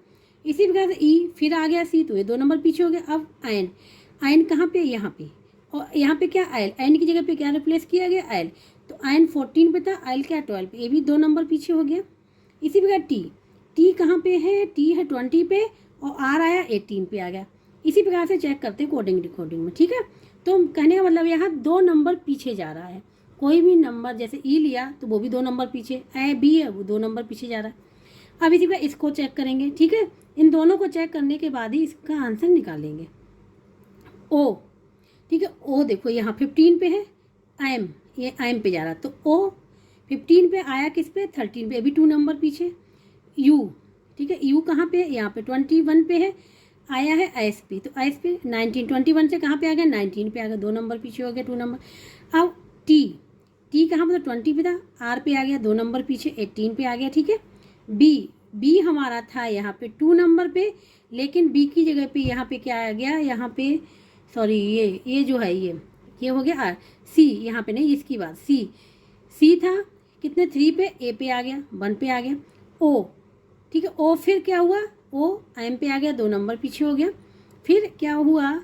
इसी प्रकार से ई फिर आ गया C, तो ये 2 नंबर पीछे हो गया। अब आयन कहाँ पे, यहाँ पे, और यहाँ पे क्या एन की जगह पे क्या रिप्लेस किया गया एल, तो आयन 14 पे था, एल क्या 12 पे, ये भी 2 नंबर पीछे हो गया। इसी प्रकार टी कहाँ पे है, टी है 20 पे और आर आया 18 पे आ गया। इसी प्रकार से चेक करते हैं कोडिंग डिकोडिंग में। ठीक है, तो कहने का मतलब यहाँ 2 नंबर पीछे जा रहा है। कोई भी नंबर जैसे ई लिया तो वो भी 2 नंबर पीछे, बी है वो 2 नंबर पीछे जा रहा है। अब इसी प्रकार इसको चेक करेंगे। ठीक है, इन दोनों को चेक करने के बाद ही इसका आंसर निकालेंगे। ओ, ठीक है, ओ देखो यहाँ 15 पे है, एम ये एम पे जा रहा है, तो ओ 15 पे आया किस पे, 13 पे, अभी 2 नंबर पीछे। यू, ठीक है, यू कहाँ पे है, यहाँ पे 21 पे है, आया है एस पे, तो एस पे 19, 21 से कहाँ पे आ गया 19 पे आ गया, 2 नंबर पीछे हो गया, 2 नंबर। अब टी कहाँ पे था, 20 पे था, आर पे आ गया 2 नंबर पीछे, 18 पे आ गया। ठीक है, बी हमारा था यहाँ पे 2 नंबर पे, लेकिन बी की जगह पे यहाँ पे क्या आ गया, यहाँ पे सॉरी ये जो है ये हो गया आर। सी यहाँ पे नहीं, इसकी बात सी था कितने 3 पे, ए पे आ गया 1 पे आ गया। ओ, ठीक है, ओ फिर क्या हुआ, ओ एम पे आ गया 2 नंबर पीछे हो गया। फिर क्या हुआ,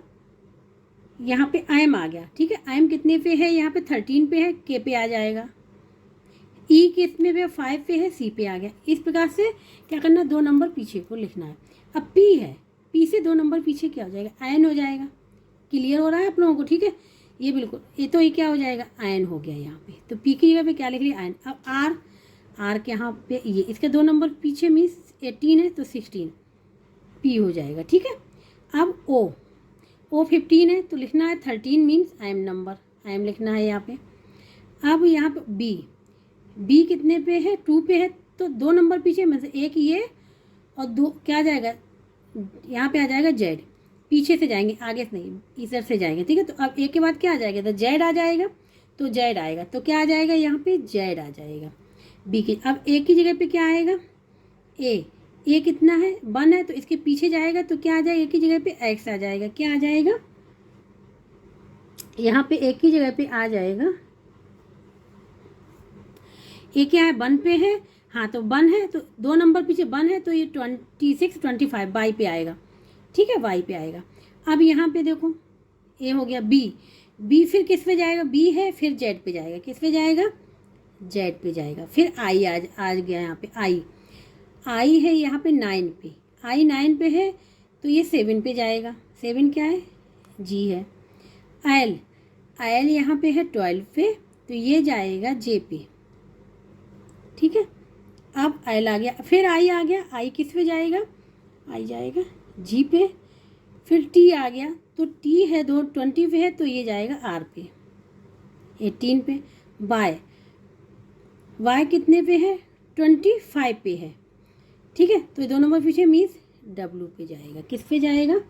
यहाँ पे एम आ गया। ठीक है, एम कितने पे है, यहाँ पे 13 पे है, के पे आ जाएगा। ई किस में पे 5 पे है, सी पे आ गया। इस प्रकार से क्या करना, 2 नंबर पीछे को लिखना है। अब पी है, पी से 2 नंबर पीछे क्या हो जाएगा, आयन हो जाएगा। क्लियर हो रहा है आप लोगों को। ठीक है, ये बिल्कुल, ये तो ये क्या हो जाएगा, आयन हो गया यहाँ पे। तो पी की जगह पे क्या लिख लिया, आयन। अब आर के यहाँ पे ये इसके 2 नंबर पीछे मीन्स 18 है, तो 16 पी हो जाएगा। ठीक है, अब ओ 15 है, तो लिखना है 13 मीन्स आयम नंबर, आयम लिखना है यहाँ पे। अब यहाँ पे बी कितने पे है, 2 पे है, तो 2 नंबर पीछे में से एक ये और 2 क्या आ जाएगा, यहाँ पे आ जाएगा जेड। पीछे से जाएंगे, आगे से नहीं, इधर से जाएंगे। ठीक है, तो अब ए के बाद क्या आ जाएगा, तो जेड आ जाएगा, तो जेड आएगा, तो क्या आ जाएगा यहाँ पे, जेड आ जाएगा। बी की, अब ए की जगह पे क्या आएगा, ए कितना है 1 है, तो इसके पीछे जाएगा, तो क्या आ जाएगा, ए की जगह पे एक्स आ जाएगा। क्या आ जाएगा, यहाँ पे ए की जगह पे आ जाएगा, ए क्या है 1 पे है, हाँ तो 1 है, तो 2 नंबर पीछे 1 है, तो ये 26, 25 वाई पे आएगा। ठीक है, वाई पे आएगा। अब यहाँ पे देखो ए हो गया, बी फिर किस पे जाएगा, बी है फिर जेड पे जाएगा, किस पे जाएगा, जेड पे जाएगा। फिर आई आज गया यहाँ पे, आई है यहाँ पे 9 पे, आई 9 पे है, तो ये 7 पे जाएगा। 7 क्या है, जी है। एल यहाँ पे है 12 पे, तो ये जाएगा जे पे। ठीक है, अब एल आ गया, फिर आई आ गया, आई किस पे जाएगा, आई जाएगा जी पे, फिर टी आ गया, तो टी है 20 पे है तो ये जाएगा आर पे 18 पे, वाई, वाई कितने पे है 25 पे है, ठीक है। तो ये 2 नंबर पीछे मीन्स डब्लू पे जाएगा, किस पे जाएगा,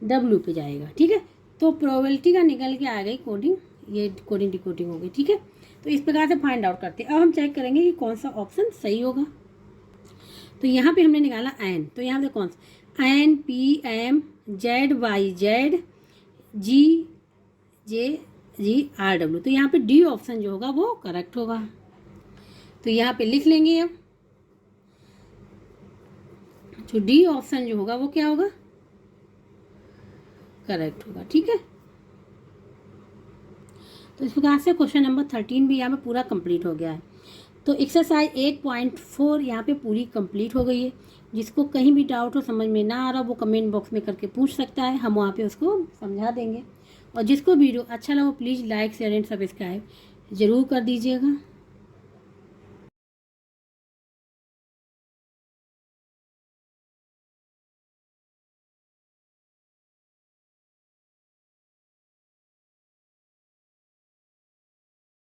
डब्लू पे जाएगा, ठीक है। तो प्रोबेबिलिटी का निकल के आ गई कोडिंग, ये कोडिंग डिकोडिंग हो गई, ठीक है। तो इस प्रकार से फाइंड आउट करते हैं। अब हम चेक करेंगे कि कौन सा ऑप्शन सही होगा। तो यहाँ पे हमने निकाला एन, तो यहाँ पे कौन सा N P M Z Y Z G J G R W, तो यहाँ पे डी ऑप्शन जो होगा वो करेक्ट होगा। तो यहाँ पे लिख लेंगे अब, जो डी ऑप्शन जो होगा वो क्या होगा, करेक्ट होगा, ठीक है। तो इस प्रकार से क्वेश्चन नंबर 13 भी यहाँ पे पूरा कंप्लीट हो गया है। तो एक्सरसाइज 8.4 यहाँ पे पूरी कंप्लीट हो गई है। जिसको कहीं भी डाउट हो, समझ में ना आ रहा, वो कमेंट बॉक्स में करके पूछ सकता है, हम वहाँ पे उसको समझा देंगे। और जिसको वीडियो अच्छा लगा please like share and subscribe ज़रूर कर दीजिएगा।